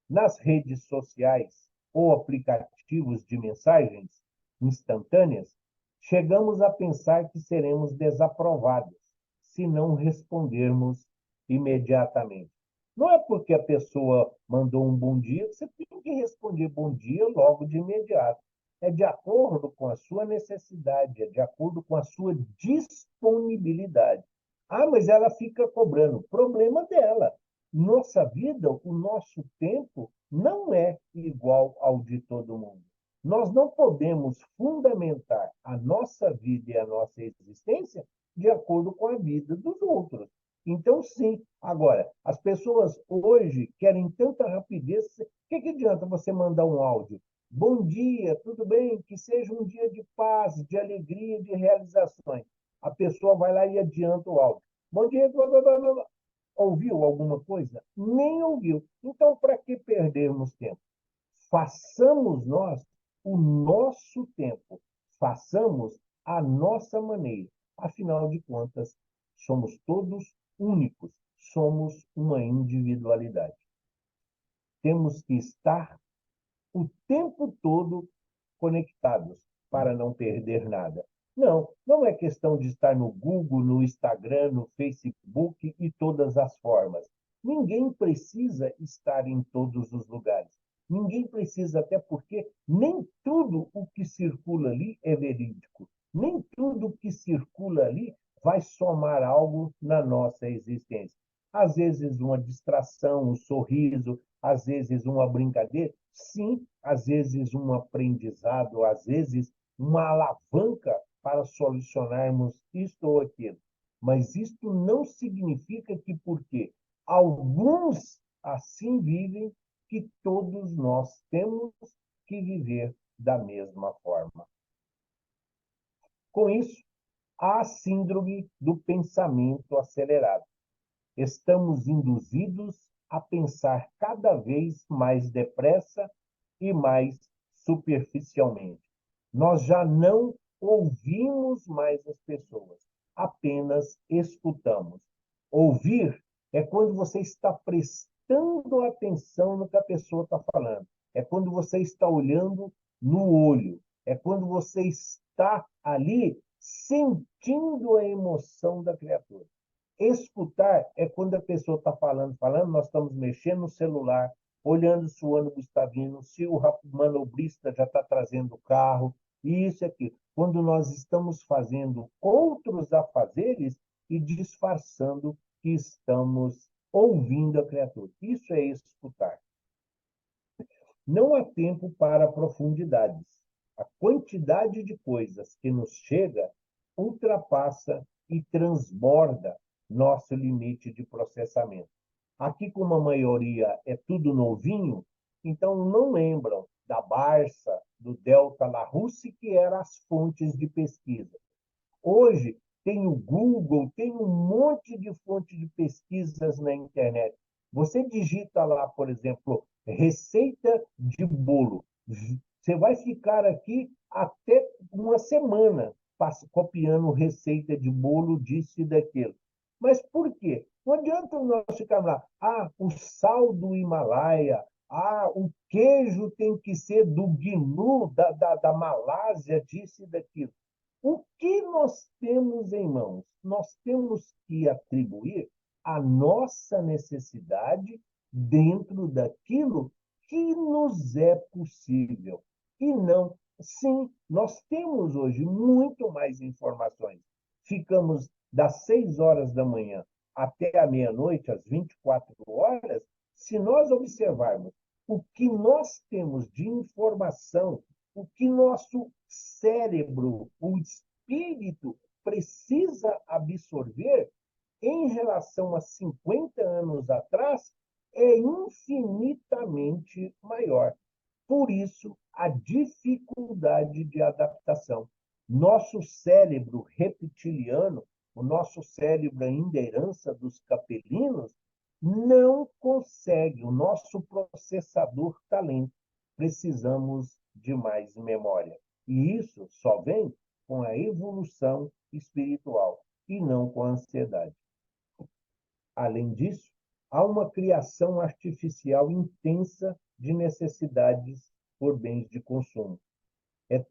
nas redes sociais ou aplicativos de mensagens instantâneas, chegamos a pensar que seremos desaprovados se não respondermos imediatamente. Não é porque a pessoa mandou um bom dia que você tem que responder bom dia logo de imediato. É de acordo com a sua necessidade, é de acordo com a sua disponibilidade. Ah, mas ela fica cobrando. Problema dela. Nossa vida, o nosso tempo, não é igual ao de todo mundo. Nós não podemos fundamentar a nossa vida e a nossa existência de acordo com a vida dos outros. Então, sim. Agora, as pessoas hoje querem tanta rapidez. O que adianta você mandar um áudio? Bom dia, tudo bem? Que seja um dia de paz, de alegria, de realizações. A pessoa vai lá e adianta o áudio. Bom dia, blá, blá, blá, blá. Ouviu alguma coisa? Nem ouviu. Então, para que perdermos tempo? Façamos nós o nosso tempo. Façamos a nossa maneira. Afinal de contas, somos todos únicos. Somos uma individualidade. Temos que estar o tempo todo conectados para não perder nada. Não, não é questão de estar no Google, no Instagram, no Facebook e todas as formas. Ninguém precisa estar em todos os lugares. Ninguém precisa, até porque nem tudo o que circula ali é verídico. Nem tudo o que circula ali vai somar algo na nossa existência. Às vezes uma distração, um sorriso, às vezes uma brincadeira, sim, às vezes um aprendizado, às vezes uma alavanca para solucionarmos isto ou aquilo. Mas isto não significa que porque Alguns assim vivem que todos nós temos que viver da mesma forma. Com isso, há a síndrome do pensamento acelerado. Estamos induzidos a pensar cada vez mais depressa e mais superficialmente. Nós já não ouvimos mais as pessoas, apenas escutamos. Ouvir é quando você está prestando atenção no que a pessoa está falando, é quando você está olhando no olho, é quando você está ali sentindo a emoção da criatura. Escutar é quando a pessoa está falando, nós estamos mexendo no celular, olhando se o ônibus está vindo, se o manobrista já está trazendo o carro, e isso e aquilo. Quando nós estamos fazendo outros afazeres e disfarçando que estamos ouvindo a criatura. Isso é escutar. Não há tempo para profundidades. A quantidade de coisas que nos chega ultrapassa e transborda nosso limite de processamento. Aqui, como a maioria é tudo novinho, então não lembram da Barça, do Delta Larousse, que eram as fontes de pesquisa. Hoje, tem o Google, tem um monte de fonte de pesquisas na internet. Você digita lá, por exemplo, receita de bolo. Você vai ficar aqui até uma semana copiando receita de bolo, disso e daquilo. Mas por quê? Não adianta nós ficarmos lá. Ah, o sal do Himalaia. Ah, o queijo tem que ser do Gnu, da Malásia, disso e daquilo. O que nós temos em mãos? Nós temos que atribuir a nossa necessidade dentro daquilo que nos é possível. E não, sim, nós temos hoje muito mais informações. Ficamos das 6 horas da manhã até a meia-noite, às 24 horas, se nós observarmos o que nós temos de informação, o que nosso cérebro, o espírito precisa absorver em relação a 50 anos atrás é infinitamente maior. Por isso, a dificuldade de adaptação. Nosso cérebro reptiliano, o nosso cérebro ainda herança dos capelinos, não consegue, o nosso processador está lento. Precisamos de mais memória. E isso só vem com a evolução espiritual e não com a ansiedade. Além disso, há uma criação artificial intensa de necessidades por bens de consumo.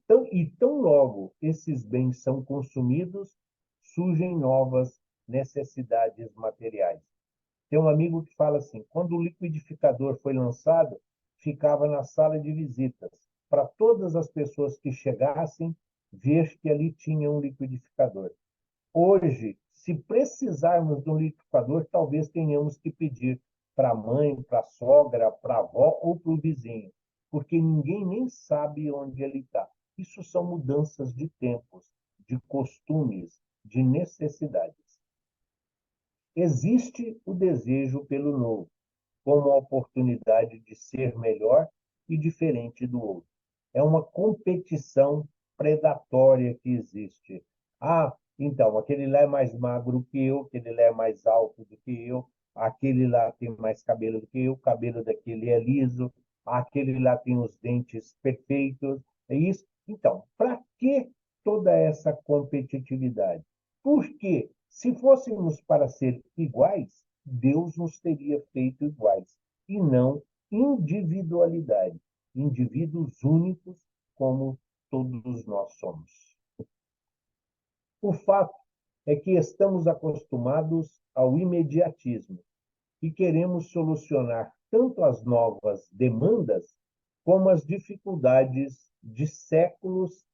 Tão logo esses bens são consumidos, surgem novas necessidades materiais. Tem um amigo que fala assim: quando o liquidificador foi lançado, ficava na sala de visitas, para todas as pessoas que chegassem ver que ali tinha um liquidificador. Hoje, se precisarmos de um liquidificador, talvez tenhamos que pedir para a mãe, para a sogra, para a avó ou para o vizinho, porque ninguém nem sabe onde ele está. Isso são mudanças de tempos, de costumes, de necessidades. Existe o desejo pelo novo, como a oportunidade de ser melhor e diferente do outro. É uma competição predatória que existe. Ah, então, aquele lá é mais magro que eu, aquele lá é mais alto do que eu, aquele lá tem mais cabelo do que eu, o cabelo daquele é liso, aquele lá tem os dentes perfeitos. É isso? Então, para que toda essa competitividade? Porque se fôssemos para ser iguais, Deus nos teria feito iguais, e não individualidade, indivíduos únicos como todos nós somos. O fato é que estamos acostumados ao imediatismo e queremos solucionar tanto as novas demandas como as dificuldades de séculos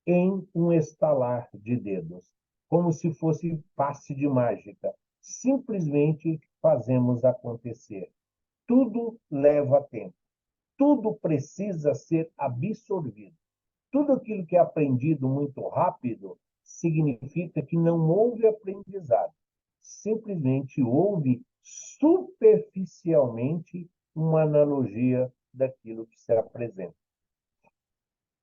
em um estalar de dedos, como se fosse passe de mágica. Simplesmente fazemos acontecer. Tudo leva tempo. Tudo precisa ser absorvido. Tudo aquilo que é aprendido muito rápido significa que não houve aprendizado. Simplesmente houve superficialmente uma analogia daquilo que se apresenta.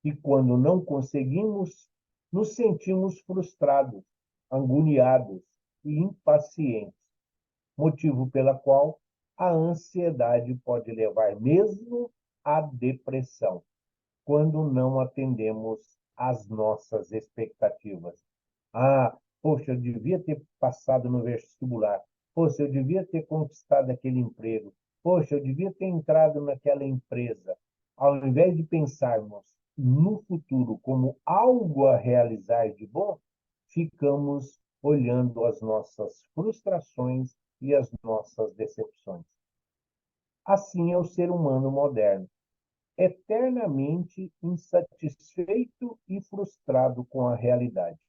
E quando não conseguimos, nos sentimos frustrados, agoniados e impacientes, motivo pela qual a ansiedade pode levar mesmo à depressão, quando não atendemos às nossas expectativas. Ah, poxa, eu devia ter passado no vestibular. Poxa, eu devia ter conquistado aquele emprego. Poxa, eu devia ter entrado naquela empresa. Ao invés de pensarmos no futuro como algo a realizar de bom, ficamos olhando as nossas frustrações e as nossas decepções. Assim é o ser humano moderno, eternamente insatisfeito e frustrado com a realidade,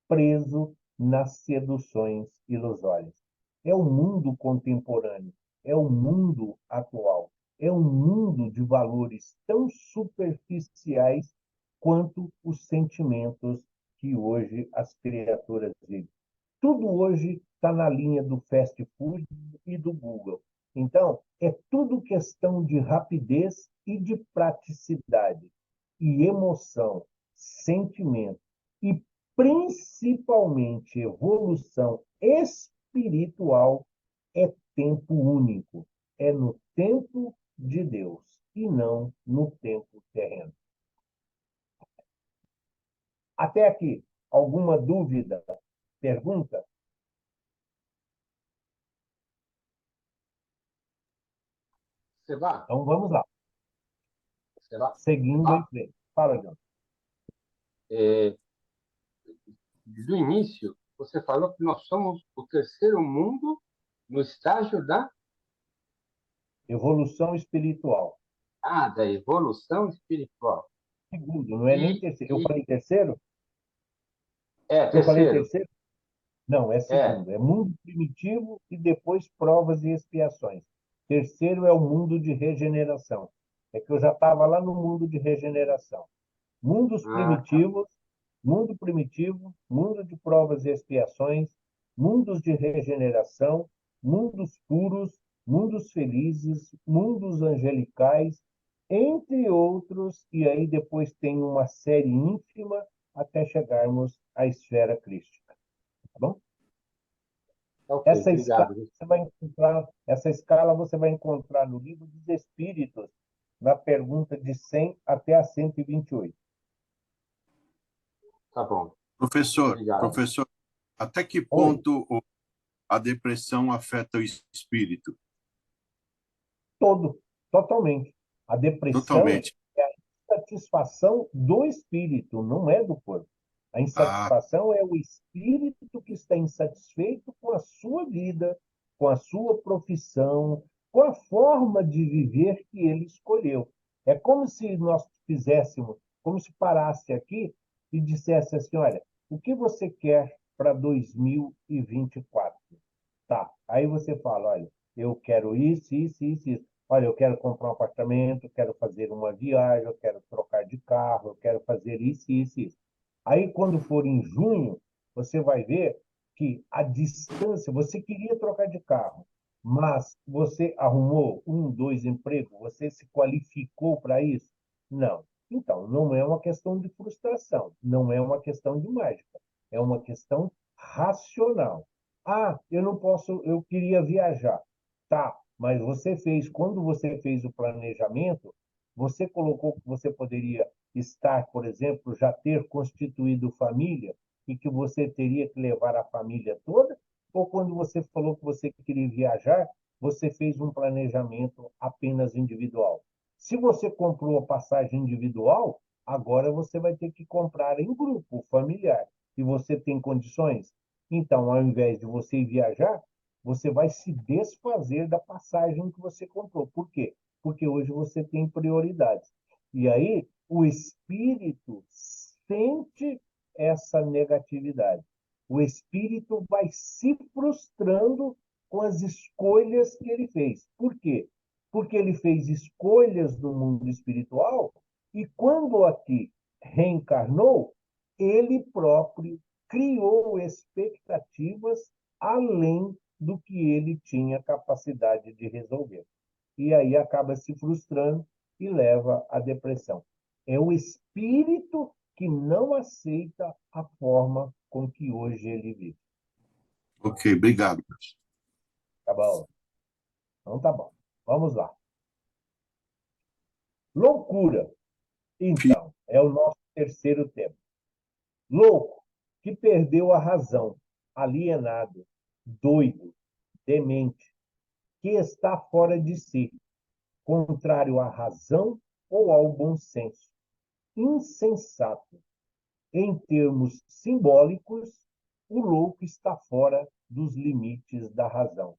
preso nas seduções ilusórias. É o mundo contemporâneo, é o mundo atual, é um mundo de valores tão superficiais quanto os sentimentos que hoje as criaturas vivem. Tudo hoje está na linha do fast food e do Google. Então, é tudo questão de rapidez e de praticidade, e emoção, sentimento, e principalmente evolução espiritual é tempo único. É no tempo de Deus e não no tempo terreno. Até aqui, alguma dúvida? Pergunta? Seba, Então vamos lá. Seba, Seguindo em frente. Fala, John. é, do início, você falou que nós somos o terceiro mundo no estágio Evolução espiritual. da evolução espiritual. Segundo, não é nem E, terceiro. Eu e falei terceiro? Eu falei terceiro, terceiro? Não, é é, segundo. É mundo primitivo e depois provas e expiações. Terceiro é o mundo de regeneração. É que eu já estava lá no mundo de regeneração. Mundos tá, primitivos, mundo primitivo, mundo de provas e expiações, mundos de regeneração, mundos puros, mundos felizes, mundos angelicais, entre outros, e aí depois tem uma série ínfima até chegarmos à esfera crística, tá bom? ok, Essa escala obrigado. você vai encontrar no livro dos Espíritos, na pergunta de 100 até a 128. Tá bom, obrigado. Professor, até que Oi. ponto a depressão afeta o espírito? Todo, totalmente. A depressão Totalmente. é a insatisfação do espírito, não é do corpo. A Ah, insatisfação é o espírito que está insatisfeito com a sua vida, com a sua profissão, com a forma de viver que ele escolheu. É como se nós fizéssemos, como se parasse aqui e dissesse assim: olha, o que você quer para 2024? Tá. Aí você fala: olha, eu quero isso, isso, isso, isso. Olha, eu quero comprar um apartamento, quero fazer uma viagem, eu quero trocar de carro, eu quero fazer isso, isso, isso. Aí, quando for em junho, você vai ver que a distância, você queria trocar de carro, mas você arrumou um, dois empregos, você se qualificou para isso? Não. Então, não é uma questão de frustração, não é uma questão de mágica, é uma questão racional. Ah, eu não posso, eu queria viajar. Tá, mas quando você fez o planejamento, você colocou que você poderia estar, por exemplo, já ter constituído família e que você teria que levar a família toda? Ou quando você falou que você queria viajar, você fez um planejamento apenas individual? Se você comprou a passagem individual, agora você vai ter que comprar em grupo, familiar. E você tem condições? Então, ao invés de você ir viajar, você vai se desfazer da passagem que você comprou. Por quê? Porque hoje você tem prioridades. E aí, o espírito sente essa negatividade. O espírito vai se frustrando com as escolhas que ele fez. Por quê? Porque ele fez escolhas no mundo espiritual e quando aqui reencarnou, ele próprio criou expectativas além do que ele tinha capacidade de resolver. E aí acaba se frustrando e leva à depressão. É o espírito que não aceita a forma com que hoje ele vive. Ok, obrigado, professor. Tá bom? Então tá bom. Vamos lá. Loucura. Então, é o nosso terceiro tema. Louco, que perdeu a razão, alienado, doido, demente, que está fora de si, contrário à razão ou ao bom senso, insensato. Em termos simbólicos, o louco está fora dos limites da razão,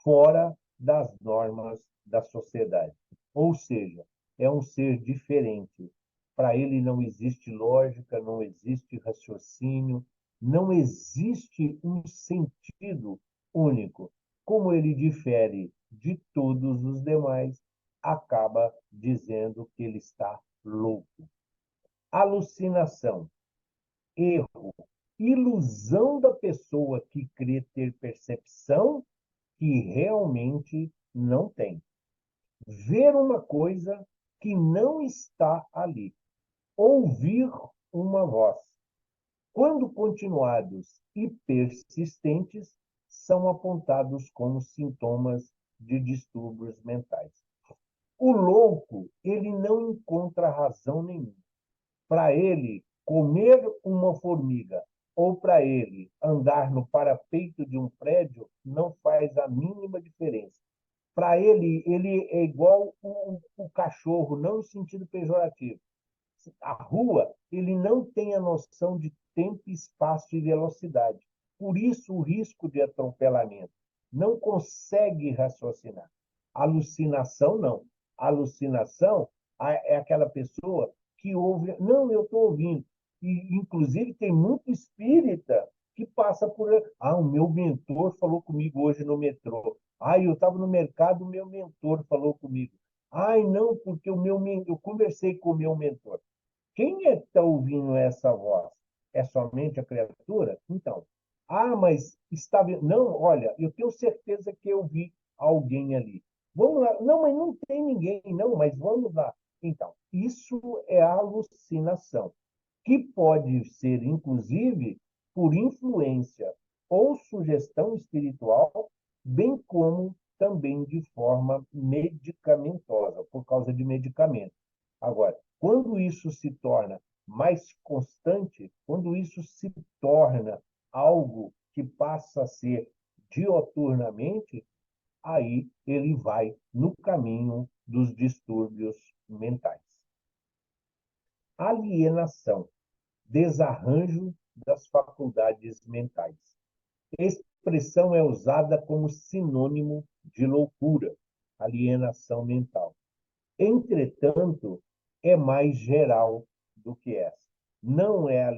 fora das normas da sociedade. Ou seja, é um ser diferente. Para ele não existe lógica, não existe raciocínio, não existe um sentido único. Como ele difere de todos os demais, acaba dizendo que ele está louco. Alucinação, erro, ilusão da pessoa que crê ter percepção que realmente não tem. Ver uma coisa que não está ali. Ouvir uma voz. Quando continuados e persistentes, são apontados como sintomas de distúrbios mentais. O louco, ele não encontra razão nenhuma. Para ele, comer uma formiga ou para ele andar no parapeito de um prédio não faz a mínima diferença. Para ele é igual o cachorro, não no sentido pejorativo. A rua, ele não tem a noção de tempo, espaço e velocidade. Por isso, o risco de atropelamento. Não consegue raciocinar. Alucinação, não. Alucinação é aquela pessoa que ouve. Não, eu estou ouvindo. E, inclusive, tem muito espírita que passa por. Ah, o meu mentor falou comigo hoje no metrô. Ah, eu estava no mercado, o meu mentor falou comigo. Ai, não, porque eu conversei com o meu mentor. Quem é que está ouvindo essa voz? É somente a criatura? Então, mas está vendo? Não, olha, eu tenho certeza que eu vi alguém ali. Vamos lá. Não, mas não tem ninguém, não, mas vamos lá. Então, isso é alucinação, que pode ser, inclusive, por influência ou sugestão espiritual, bem como também de forma medicamentosa, por causa de medicamento. Agora, quando isso se torna mais constante, quando isso se torna algo que passa a ser dioturnamente, aí ele vai no caminho dos distúrbios mentais. Alienação, desarranjo das faculdades mentais. A expressão é usada como sinônimo de loucura, alienação mental. Entretanto, é mais geral do que essa. Não é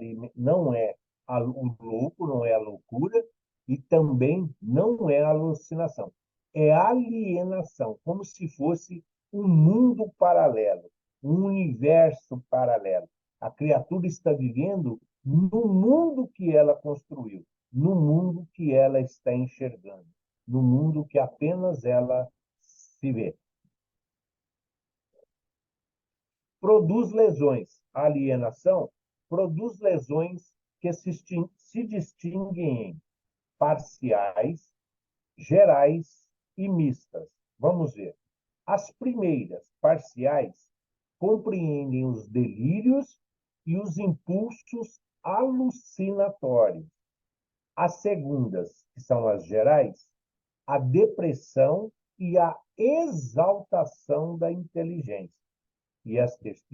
o louco, não é a loucura, e também não é a alucinação. É alienação, como se fosse um mundo paralelo, um universo paralelo. A criatura está vivendo no mundo que ela construiu, no mundo que ela está enxergando, no mundo que apenas ela se vê. Produz lesões. A alienação produz lesões que se distinguem em parciais, gerais e mistas. Vamos ver. As primeiras, parciais, compreendem os delírios e os impulsos alucinatórios. As segundas, que são as gerais, a depressão e a exaltação da inteligência. E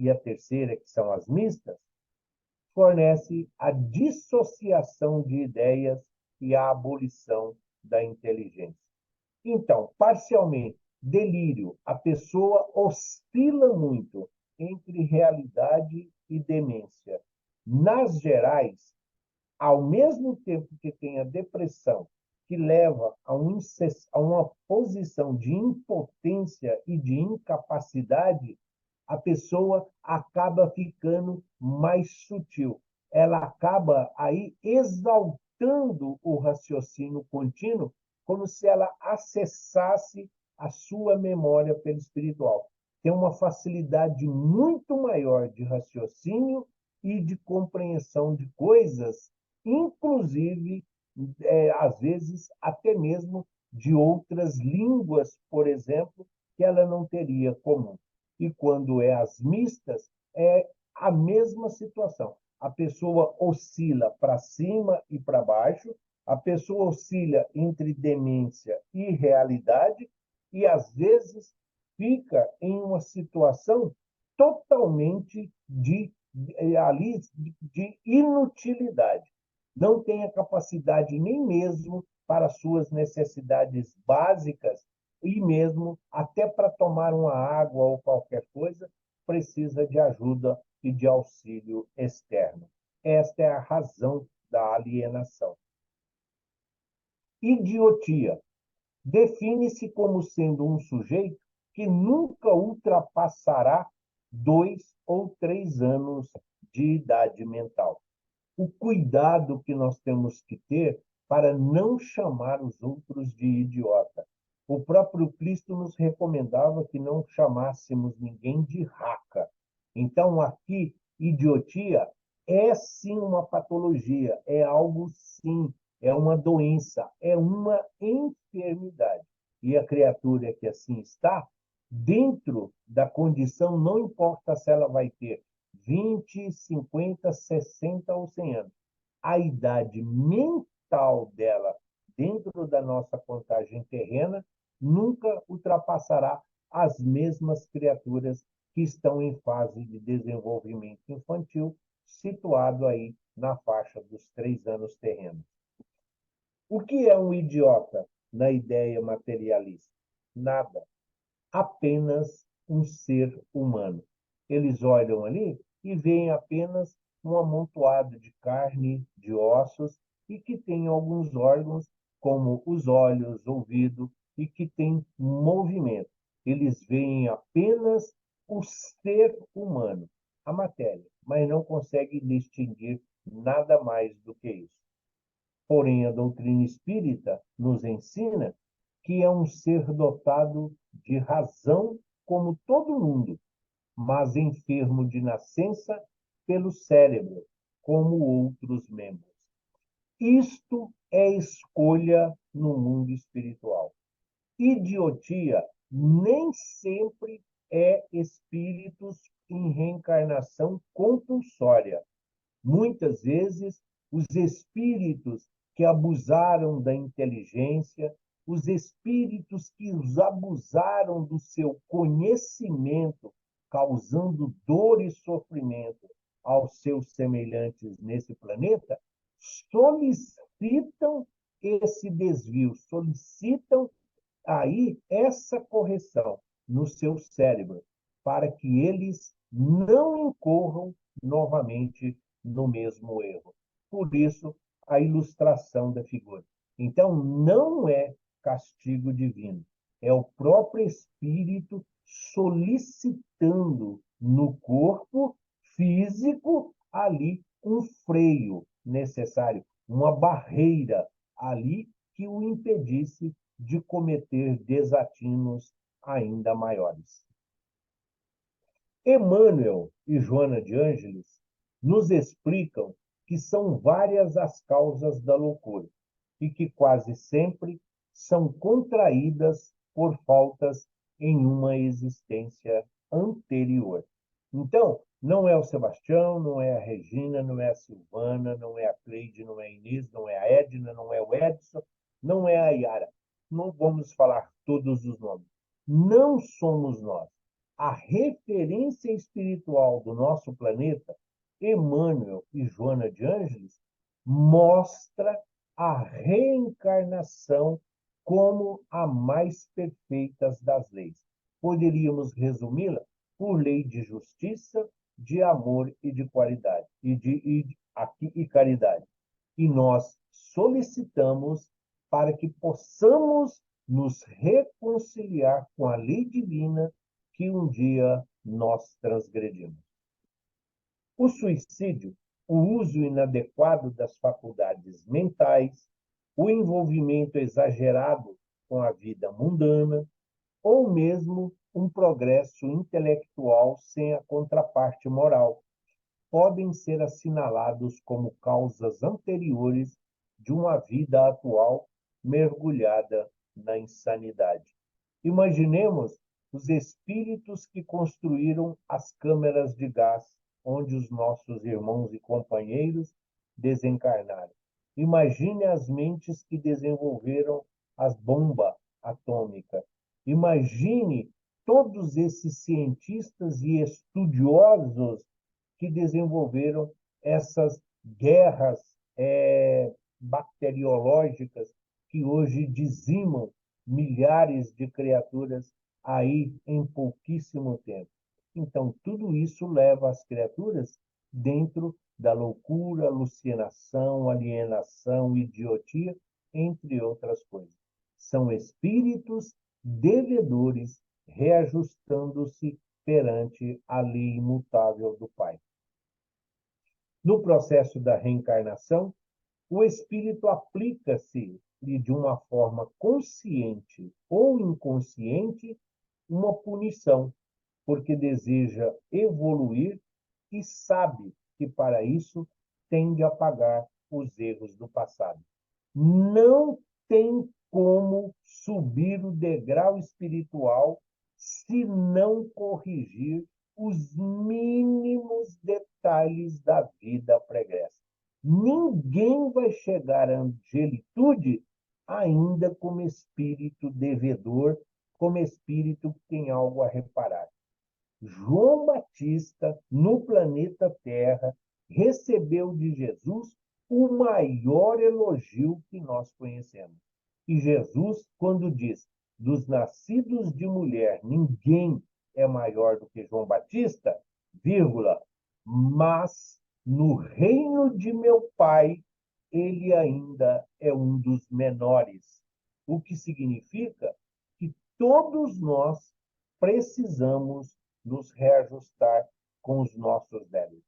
a terceira, que são as mistas, fornece a dissociação de ideias e a abolição da inteligência. Então, parcialmente, delírio, a pessoa oscila muito entre realidade e demência. Nas gerais, ao mesmo tempo que tem a depressão, que leva a uma posição de impotência e de incapacidade, a pessoa acaba ficando mais sutil. Ela acaba aí exaltando o raciocínio contínuo como se ela acessasse a sua memória perispiritual. Tem uma facilidade muito maior de raciocínio e de compreensão de coisas, inclusive, às vezes, até mesmo de outras línguas, por exemplo, que ela não teria comum. E quando é as mistas, é a mesma situação. A pessoa oscila para cima e para baixo, a pessoa oscila entre demência e realidade, e às vezes fica em uma situação totalmente de inutilidade. Não tem a capacidade nem mesmo para suas necessidades básicas e mesmo até para tomar uma água ou qualquer coisa, precisa de ajuda e de auxílio externo. Esta é a razão da alienação. Idiotia define-se como sendo um sujeito que nunca ultrapassará 2 ou 3 anos de idade mental. O cuidado que nós temos que ter para não chamar os outros de idiota. O próprio Cristo nos recomendava que não chamássemos ninguém de raca. Então, aqui, idiotia é sim uma patologia, é algo sim, é uma doença, é uma enfermidade. E a criatura que assim está, dentro da condição, não importa se ela vai ter 20, 50, 60 ou 100 anos. A idade mental dela, dentro da nossa contagem terrena, nunca ultrapassará as mesmas criaturas que estão em fase de desenvolvimento infantil, situado aí na faixa dos 3 anos terrenos. O que é um idiota na ideia materialista? Nada. Apenas um ser humano. Eles olham ali e veem apenas um amontoado de carne, de ossos, e que tem alguns órgãos, como os olhos, ouvido, e que tem movimento. Eles veem apenas o ser humano, a matéria, mas não conseguem distinguir nada mais do que isso. Porém, a doutrina espírita nos ensina que é um ser dotado de razão como todo mundo, mas enfermo de nascença pelo cérebro, como outros membros. Isto é escolha no mundo espiritual. Idiotia nem sempre é espíritos em reencarnação compulsória. Muitas vezes, os espíritos que abusaram da inteligência, os espíritos que os abusaram do seu conhecimento, causando dor e sofrimento aos seus semelhantes nesse planeta, solicitam esse desvio, solicitam aí essa correção no seu cérebro, para que eles não incorram novamente no mesmo erro. Por isso, a ilustração da figura. Então, não é castigo divino, é o próprio espírito solicitando no corpo físico ali um freio necessário, uma barreira ali que o impedisse de cometer desatinos ainda maiores. Emmanuel e Joana de Ângeles nos explicam que são várias as causas da loucura e que quase sempre são contraídas por faltas em uma existência anterior. Então, não é o Sebastião, não é a Regina, não é a Silvana, não é a Cleide, não é a Inês, não é a Edna, não é o Edson, não é a Yara. Não vamos falar todos os nomes. Não somos nós. A referência espiritual do nosso planeta, Emmanuel e Joana de Ângeles, mostra a reencarnação como a mais perfeita das leis. Poderíamos resumi-la por lei de justiça, de amor e de caridade. E caridade. E nós solicitamos para que possamos nos reconciliar com a lei divina que um dia nós transgredimos. O suicídio, o uso inadequado das faculdades mentais, o envolvimento exagerado com a vida mundana, ou mesmo um progresso intelectual sem a contraparte moral, podem ser assinalados como causas anteriores de uma vida atual mergulhada na insanidade. Imaginemos os espíritos que construíram as câmeras de gás onde os nossos irmãos e companheiros desencarnaram. Imagine as mentes que desenvolveram as bombas atômicas. Imagine todos esses cientistas e estudiosos que desenvolveram essas guerras bacteriológicas que hoje dizimam milhares de criaturas aí em pouquíssimo tempo. Então, tudo isso leva as criaturas dentro da loucura, alucinação, alienação, idiotia, entre outras coisas. São espíritos devedores reajustando-se perante a lei imutável do Pai. No processo da reencarnação, o espírito aplica-se de uma forma consciente ou inconsciente uma punição, porque deseja evoluir e sabe que para isso tem de apagar os erros do passado. Não tem como subir o degrau espiritual se não corrigir os mínimos detalhes da vida pregressa. Ninguém vai chegar à angelitude ainda como espírito devedor, como espírito que tem algo a reparar. João Batista, no planeta Terra, recebeu de Jesus o maior elogio que nós conhecemos. E Jesus, quando diz, dos nascidos de mulher, ninguém é maior do que João Batista, vírgula, mas no reino de meu Pai, ele ainda é um dos menores. O que significa que todos nós precisamos nos reajustar com os nossos débitos.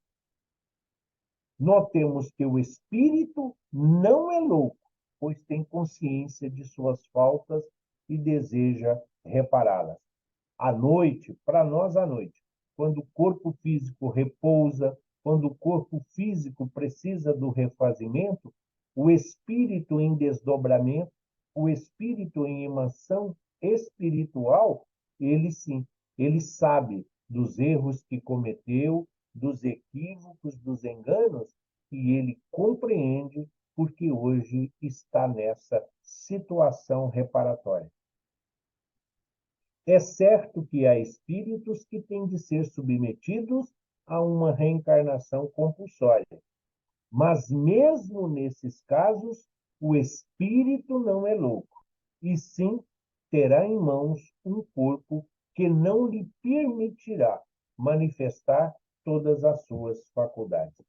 Notemos que o espírito não é louco, pois tem consciência de suas faltas e deseja repará-las. À noite, para nós à noite, quando o corpo físico repousa, quando o corpo físico precisa do refazimento, o espírito em desdobramento, o espírito em emissão espiritual, ele sim, ele sabe dos erros que cometeu, dos equívocos, dos enganos, e ele compreende porque hoje está nessa situação reparatória. É certo que há espíritos que têm de ser submetidos a uma reencarnação compulsória, mas mesmo nesses casos, o espírito não é louco, e sim terá em mãos um corpo que não lhe permitirá manifestar todas as suas faculdades.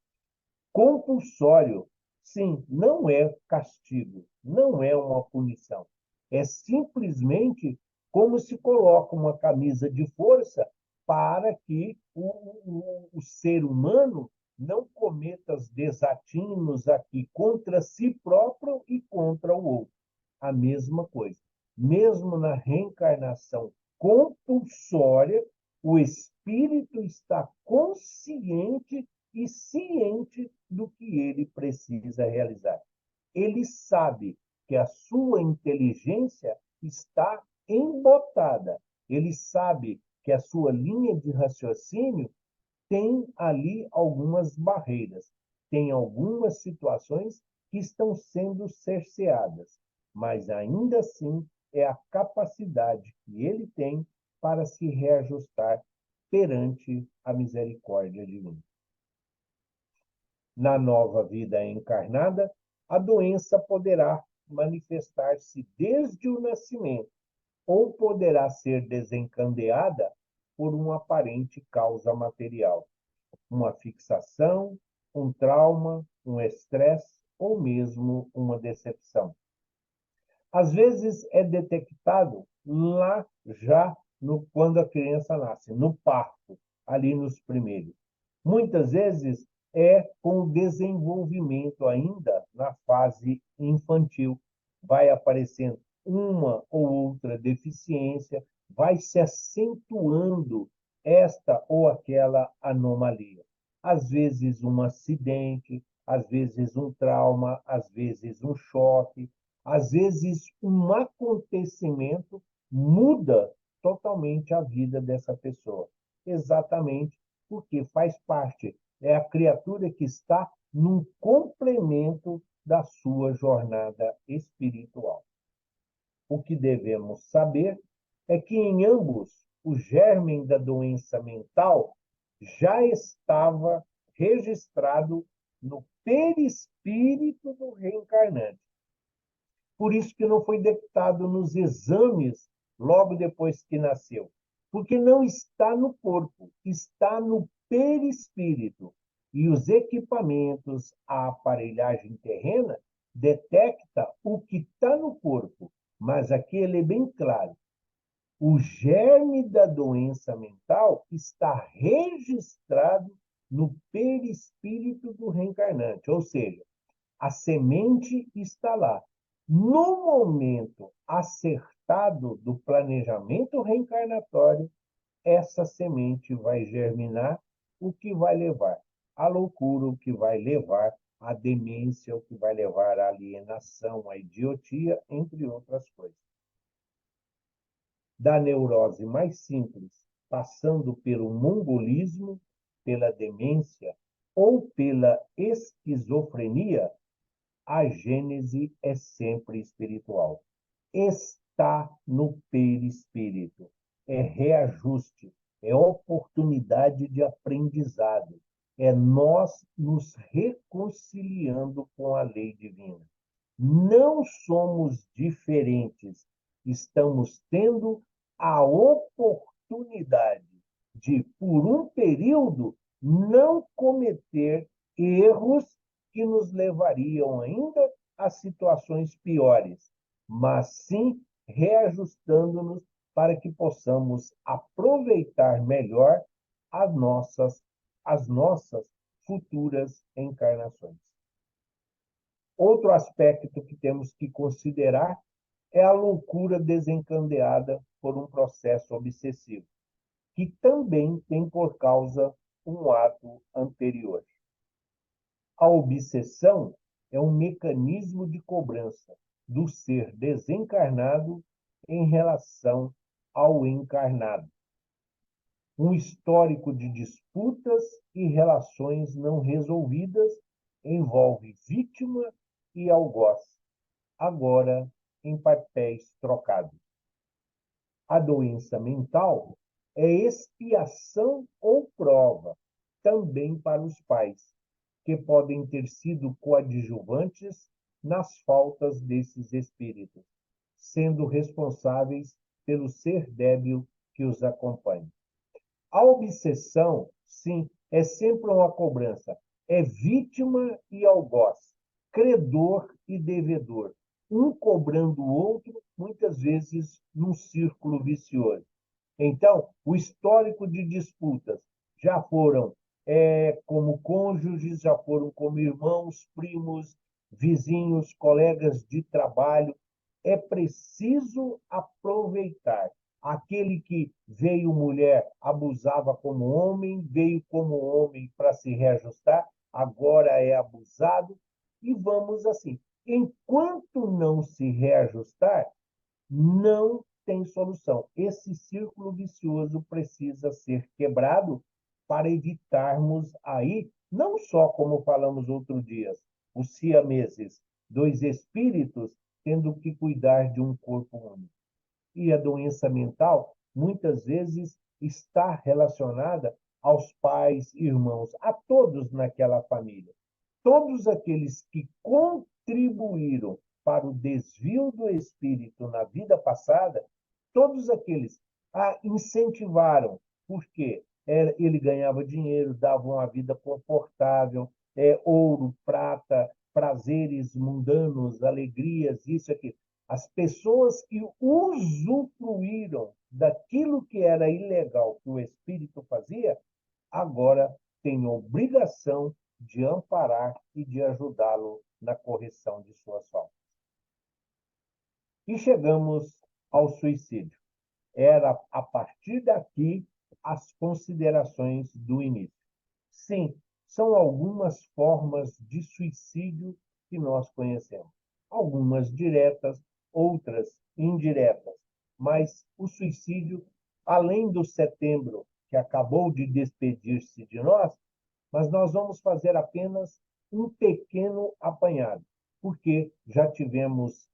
Compulsório, sim, não é castigo, não é uma punição. É simplesmente como se coloca uma camisa de força para que o ser humano não cometa os desatinos aqui contra si próprio e contra o outro. A mesma coisa. Mesmo na reencarnação compulsória, o espírito está consciente e ciente do que ele precisa realizar. Ele sabe que a sua inteligência está embotada. Ele sabe que a sua linha de raciocínio tem ali algumas barreiras, tem algumas situações que estão sendo cerceadas, mas ainda assim é a capacidade que ele tem para se reajustar perante a misericórdia divina. Na nova vida encarnada, a doença poderá manifestar-se desde o nascimento ou poderá ser desencadeada por uma aparente causa material, uma fixação, um trauma, um estresse ou mesmo uma decepção. Às vezes é detectado lá já quando a criança nasce, no parto, ali nos primeiros. Muitas vezes é com o desenvolvimento ainda na fase infantil, vai aparecendo uma ou outra deficiência, vai se acentuando esta ou aquela anomalia. Às vezes um acidente, às vezes um trauma, às vezes um choque, às vezes um acontecimento muda totalmente a vida dessa pessoa. Exatamente porque faz parte, é a criatura que está num complemento da sua jornada espiritual. O que devemos saber é que em ambos o germe da doença mental já estava registrado no perispírito do reencarnante. Por isso que não foi detectado nos exames logo depois que nasceu. Porque não está no corpo, está no perispírito. E os equipamentos, a aparelhagem terrena, detecta o que está no corpo. Mas aqui ele é bem claro. O germe da doença mental está registrado no perispírito do reencarnante. Ou seja, a semente está lá. No momento acertado do planejamento reencarnatório, essa semente vai germinar, o que vai levar à loucura, o que vai levar à demência, o que vai levar à alienação, à idiotia, entre outras coisas. Da neurose mais simples, passando pelo mongolismo, pela demência ou pela esquizofrenia, a gênese é sempre espiritual. Está no perispírito. É reajuste, é oportunidade de aprendizado. É nós nos reconciliando com a lei divina. Não somos diferentes. Estamos tendo a oportunidade de, por um período, não cometer erros que nos levariam ainda a situações piores, mas sim reajustando-nos para que possamos aproveitar melhor as nossas futuras encarnações. Outro aspecto que temos que considerar é a loucura desencadeada por um processo obsessivo, que também tem por causa um ato anterior. A obsessão é um mecanismo de cobrança do ser desencarnado em relação ao encarnado. Um histórico de disputas e relações não resolvidas envolve vítima e algoz, agora em papéis trocados. A doença mental é expiação ou prova, também para os pais, que podem ter sido coadjuvantes nas faltas desses espíritos, sendo responsáveis pelo ser débil que os acompanha. A obsessão, sim, é sempre uma cobrança. É vítima e algoz, credor e devedor, um cobrando o outro, muitas vezes num círculo vicioso. Então, o histórico de disputas já foram como cônjuges, já foram como irmãos, primos, vizinhos, colegas de trabalho. É preciso aproveitar. Aquele que veio mulher, abusava como homem, veio como homem para se reajustar, agora é abusado, e vamos assim. Enquanto não se reajustar, não tem solução. Esse círculo vicioso precisa ser quebrado para evitarmos aí, não só como falamos outro dia, os siameses, dois espíritos tendo que cuidar de um corpo único. E a doença mental, muitas vezes, está relacionada aos pais, irmãos, a todos naquela família. Todos aqueles que contribuíram para o desvio do espírito na vida passada, todos aqueles incentivaram, porque ele ganhava dinheiro, dava uma vida confortável, ouro, prata, prazeres mundanos, alegrias, isso aqui. As pessoas que usufruíram daquilo que era ilegal que o espírito fazia, agora têm obrigação de amparar e de ajudá-lo na correção de suas faltas. E chegamos ao suicídio. Era a partir daqui as considerações do início. Sim, são algumas formas de suicídio que nós conhecemos. Algumas diretas, outras indiretas. Mas o suicídio, além do setembro, que acabou de despedir-se de nós, mas nós vamos fazer apenas um pequeno apanhado, porque já tivemos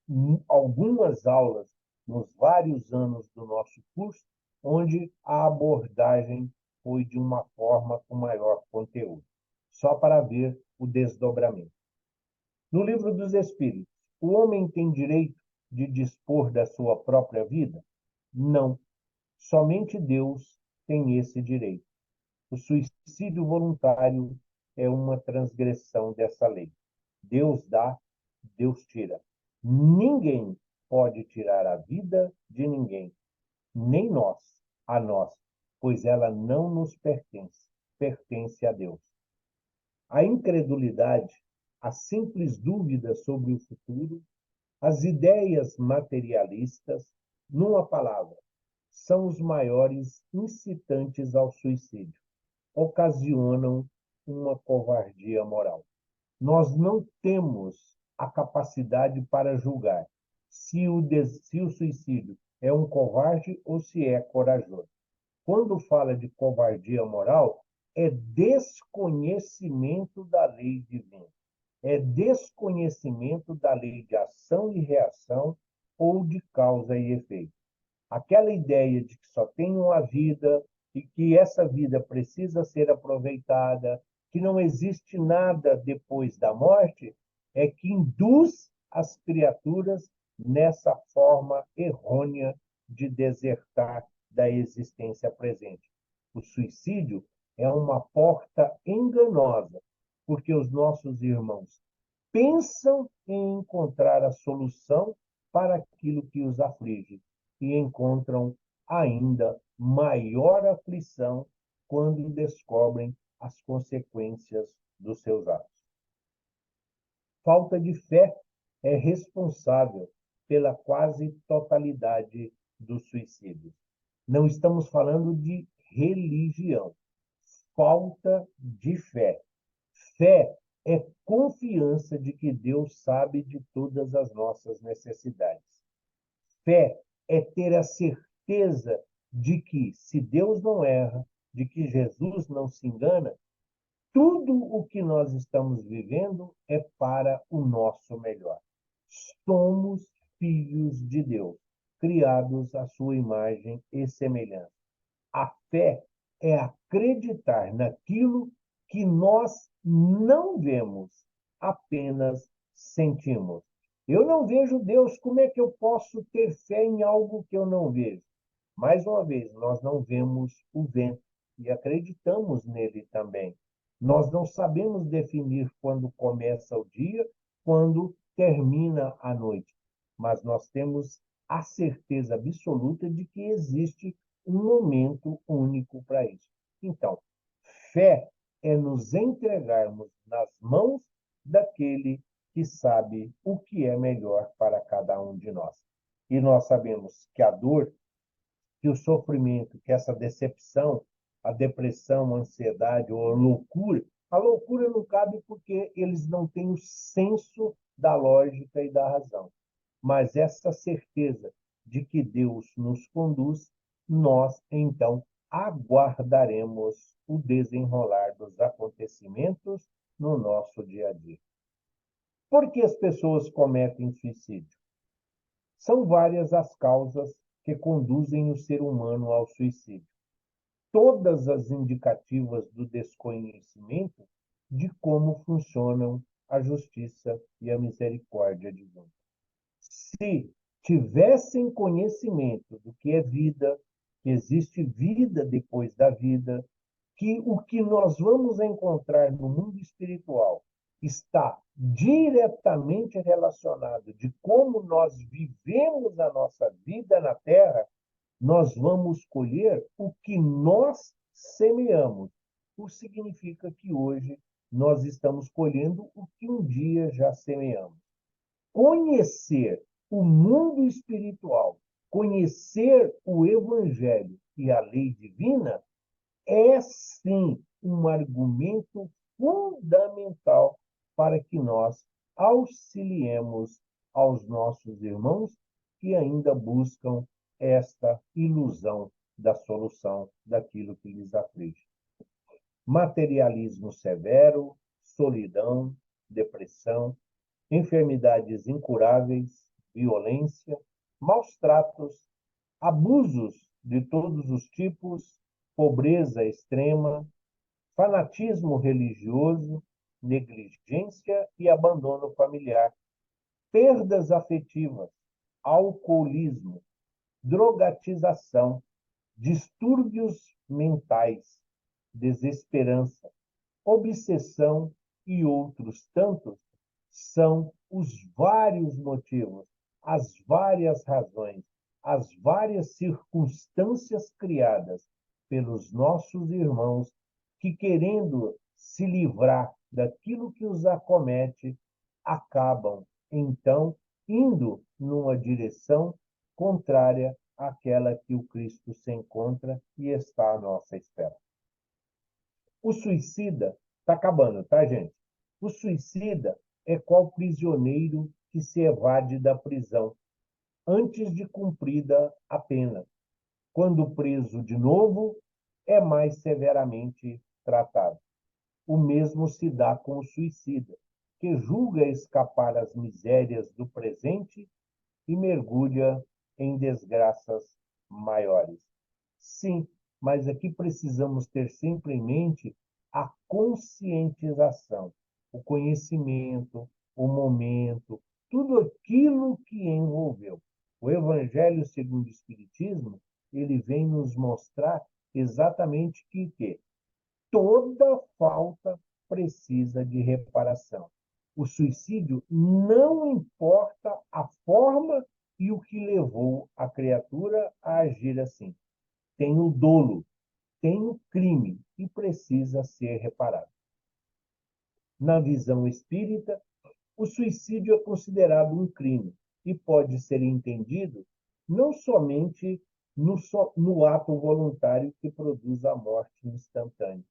algumas aulas nos vários anos do nosso curso, onde a abordagem foi de uma forma com maior conteúdo, só para ver o desdobramento. No Livro dos Espíritos, o homem tem direito de dispor da sua própria vida? Não. Somente Deus tem esse direito. O suicídio voluntário é uma transgressão dessa lei. Deus dá, Deus tira. Ninguém pode tirar a vida de ninguém, nem nós, a nós, pois ela não nos pertence, pertence a Deus. A incredulidade, a simples dúvida sobre o futuro, as ideias materialistas, numa palavra, são os maiores incitantes ao suicídio. Ocasionam uma covardia moral. Nós não temos a capacidade para julgar se o suicídio é um covarde ou se é corajoso. Quando fala de covardia moral, é desconhecimento da lei divina. É desconhecimento da lei de ação e reação ou de causa e efeito. Aquela ideia de que só tem uma vida e que essa vida precisa ser aproveitada, que não existe nada depois da morte, é que induz as criaturas nessa forma errônea de desertar da existência presente. O suicídio é uma porta enganosa, porque os nossos irmãos pensam em encontrar a solução para aquilo que os aflige e encontram ainda maior aflição quando descobrem as consequências dos seus atos. Falta de fé é responsável pela quase totalidade dos suicídios. Não estamos falando de religião. Falta de fé. Fé é confiança de que Deus sabe de todas as nossas necessidades. Fé é ter a certeza de que, se Deus não erra, de que Jesus não se engana, tudo o que nós estamos vivendo é para o nosso melhor. Somos filhos de Deus, criados à sua imagem e semelhança. A fé é acreditar naquilo que nós não vemos, apenas sentimos. Eu não vejo Deus, como é que eu posso ter fé em algo que eu não vejo? Mais uma vez, nós não vemos o vento e acreditamos nele também. Nós não sabemos definir quando começa o dia, quando termina a noite, mas nós temos a certeza absoluta de que existe um momento único para isso. Então, fé é nos entregarmos nas mãos daquele que sabe o que é melhor para cada um de nós. E nós sabemos que a dor, que o sofrimento, que essa decepção, a depressão, a ansiedade ou a loucura não cabe porque eles não têm o senso da lógica e da razão. Mas essa certeza de que Deus nos conduz, nós então aguardaremos o desenrolar dos acontecimentos no nosso dia a dia. Por que as pessoas cometem suicídio? São várias as causas que conduzem o ser humano ao suicídio. Todas as indicativas do desconhecimento de como funcionam a justiça e a misericórdia divina. Se tivessem conhecimento do que é vida, que existe vida depois da vida, que o que nós vamos encontrar no mundo espiritual está diretamente relacionado de como nós vivemos a nossa vida na Terra, nós vamos colher o que nós semeamos. O que significa que hoje nós estamos colhendo o que um dia já semeamos. Conhecer o mundo espiritual, conhecer o Evangelho e a lei divina, é sim um argumento fundamental para que nós auxiliemos aos nossos irmãos que ainda buscam esta ilusão da solução daquilo que lhes aflige. Materialismo severo, solidão, depressão, enfermidades incuráveis, violência, maus tratos, abusos de todos os tipos, pobreza extrema, fanatismo religioso, negligência e abandono familiar, perdas afetivas, alcoolismo, drogatização, distúrbios mentais, desesperança, obsessão e outros tantos são os vários motivos, as várias razões, as várias circunstâncias criadas pelos nossos irmãos que, querendo se livrar daquilo que os acomete, acabam, então, indo numa direção contrária àquela que o Cristo se encontra e está à nossa espera. O suicida está acabando, tá, gente? O suicida é qual prisioneiro que se evade da prisão antes de cumprida a pena. Quando preso de novo, é mais severamente tratado. O mesmo se dá com o suicida, que julga escapar às misérias do presente e mergulha em desgraças maiores. Sim, mas aqui precisamos ter sempre em mente a conscientização, o conhecimento, o momento, tudo aquilo que envolveu. O Evangelho segundo o Espiritismo, ele vem nos mostrar exatamente que toda falta precisa de reparação. O suicídio não importa a forma e o que levou a criatura a agir assim. Tem o dolo, tem o crime e precisa ser reparado. Na visão espírita, o suicídio é considerado um crime e pode ser entendido não somente no ato voluntário que produz a morte instantânea,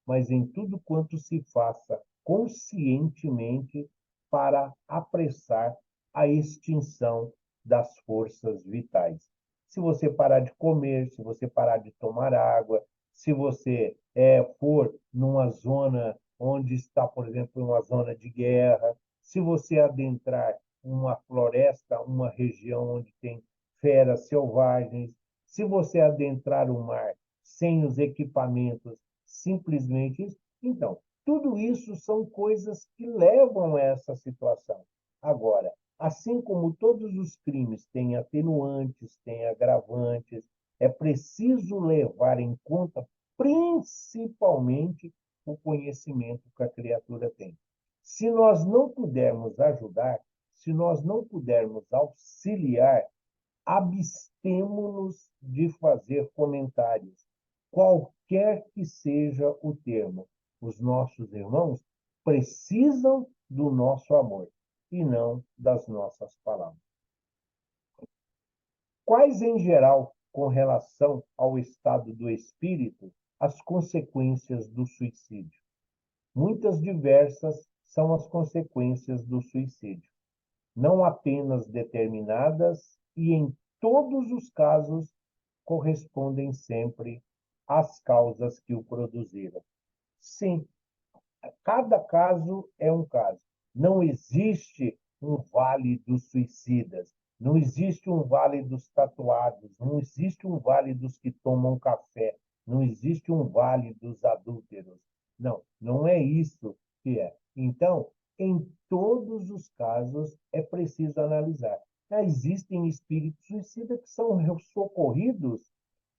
mas em tudo quanto se faça conscientemente para apressar a extinção das forças vitais. Se você parar de comer, se você parar de tomar água, se você for numa zona onde está, por exemplo, uma zona de guerra, se você adentrar uma floresta, uma região onde tem feras selvagens, se você adentrar o mar sem os equipamentos, simplesmente isso. Então, tudo isso são coisas que levam a essa situação. Agora, assim como todos os crimes têm atenuantes, têm agravantes, é preciso levar em conta principalmente o conhecimento que a criatura tem. Se nós não pudermos ajudar, se nós não pudermos auxiliar, abstemo-nos de fazer comentários, qualquer que seja o termo. Os nossos irmãos precisam do nosso amor e não das nossas palavras. Quais, em geral, com relação ao estado do espírito, as consequências do suicídio? Muitas diversas são as consequências do suicídio, não apenas determinadas e, em todos os casos, correspondem sempre às causas que o produziram. Sim, cada caso é um caso. Não existe um vale dos suicidas, não existe um vale dos tatuados, não existe um vale dos que tomam café, não existe um vale dos adúlteros. Não, não é isso que é. Então, em todos os casos, é preciso analisar. Existem espíritos suicidas que são socorridos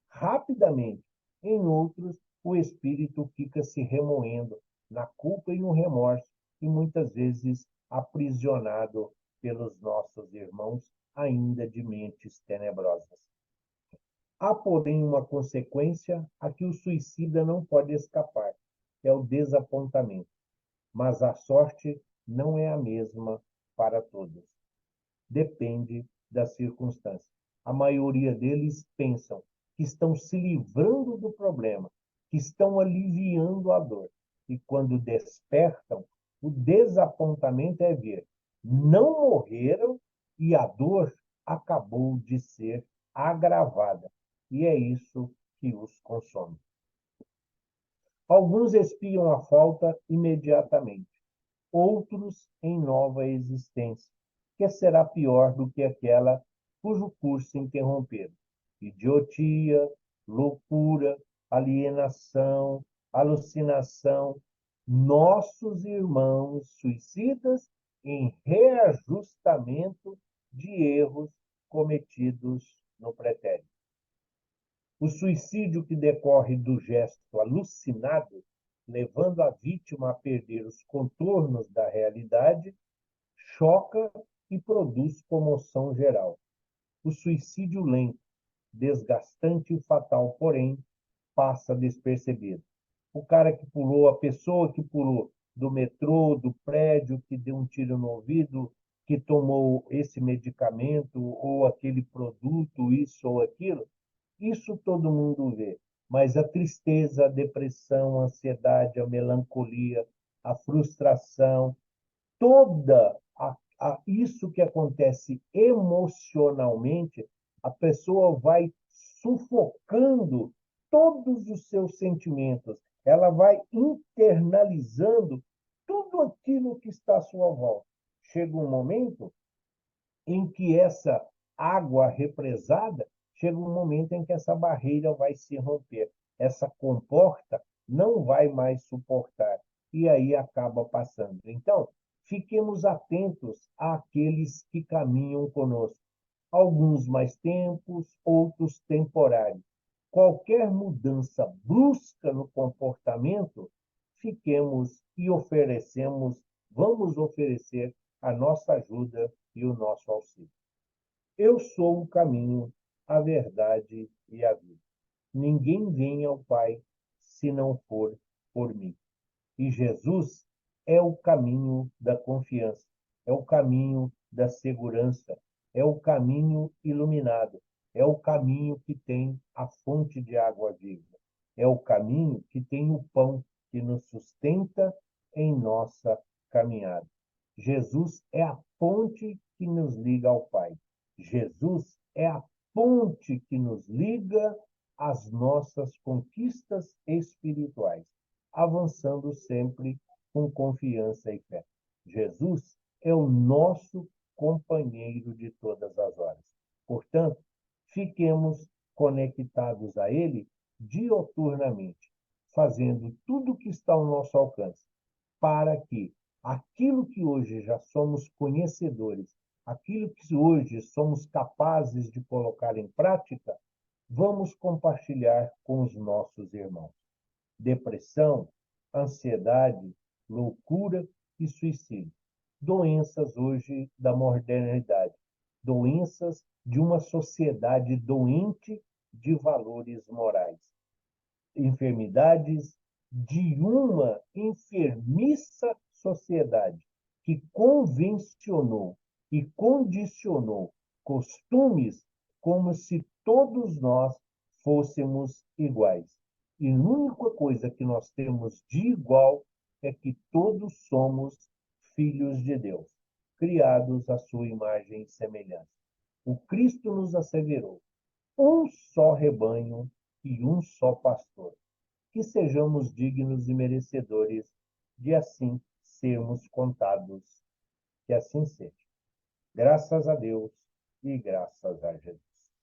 rapidamente. Em outros, o espírito fica se remoendo na culpa e no remorso, e muitas vezes aprisionado pelos nossos irmãos, ainda de mentes tenebrosas. Há, porém, uma consequência a que o suicida não pode escapar: é o desapontamento. Mas a sorte não é a mesma para todos. depende das circunstâncias. A maioria deles pensam que estão se livrando do problema, que estão aliviando a dor. E quando despertam, o desapontamento é ver, não morreram e a dor acabou de ser agravada. E é isso que os consome. Alguns espiam a falta imediatamente, outros em nova existência, que será pior do que aquela cujo curso interromperam. Idiotia, loucura, alienação, alucinação, nossos irmãos suicidas em reajustamento de erros cometidos no pretérito. O suicídio que decorre do gesto alucinado, levando a vítima a perder os contornos da realidade, choca e produz comoção geral. O suicídio lento, desgastante e fatal, porém, passa despercebido. O cara que pulou, a pessoa que pulou do metrô, do prédio, que deu um tiro no ouvido, que tomou esse medicamento ou aquele produto, isso ou aquilo, isso todo mundo vê. Mas a tristeza, a depressão, a ansiedade, a melancolia, a frustração, isso que acontece emocionalmente, a pessoa vai sufocando todos os seus sentimentos, ela vai internalizando tudo aquilo que está à sua volta. Chega um momento em que essa água represada, chega um momento em que essa barreira vai se romper, essa comporta não vai mais suportar, e aí acaba passando. Então, fiquemos atentos àqueles que caminham conosco. Alguns mais tempos, outros temporários. Qualquer mudança brusca no comportamento, fiquemos e vamos oferecer a nossa ajuda e o nosso auxílio. Eu sou o caminho, a verdade e a vida. Ninguém vem ao Pai se não for por mim. E Jesus é o caminho da confiança, é o caminho da segurança, é o caminho iluminado, é o caminho que tem a fonte de água viva, é o caminho que tem o pão que nos sustenta em nossa caminhada. Jesus é a ponte que nos liga ao Pai. Jesus é a ponte que nos liga às nossas conquistas espirituais, avançando sempre com confiança e fé. Jesus é o nosso companheiro de todas as horas. Portanto, fiquemos conectados a Ele dioturnamente, fazendo tudo o que está ao nosso alcance, para que aquilo que hoje já somos conhecedores, aquilo que hoje somos capazes de colocar em prática, vamos compartilhar com os nossos irmãos. Depressão, ansiedade, loucura e suicídio. Doenças hoje da modernidade. Doenças de uma sociedade doente de valores morais. Enfermidades de uma enfermiça sociedade que convencionou e condicionou costumes como se todos nós fôssemos iguais. E a única coisa que nós temos de igual é que todos somos filhos de Deus, criados à sua imagem e semelhança. O Cristo nos asseverou: um só rebanho e um só pastor. Que sejamos dignos e merecedores de assim sermos contados. Que assim seja. Graças a Deus e graças a Jesus.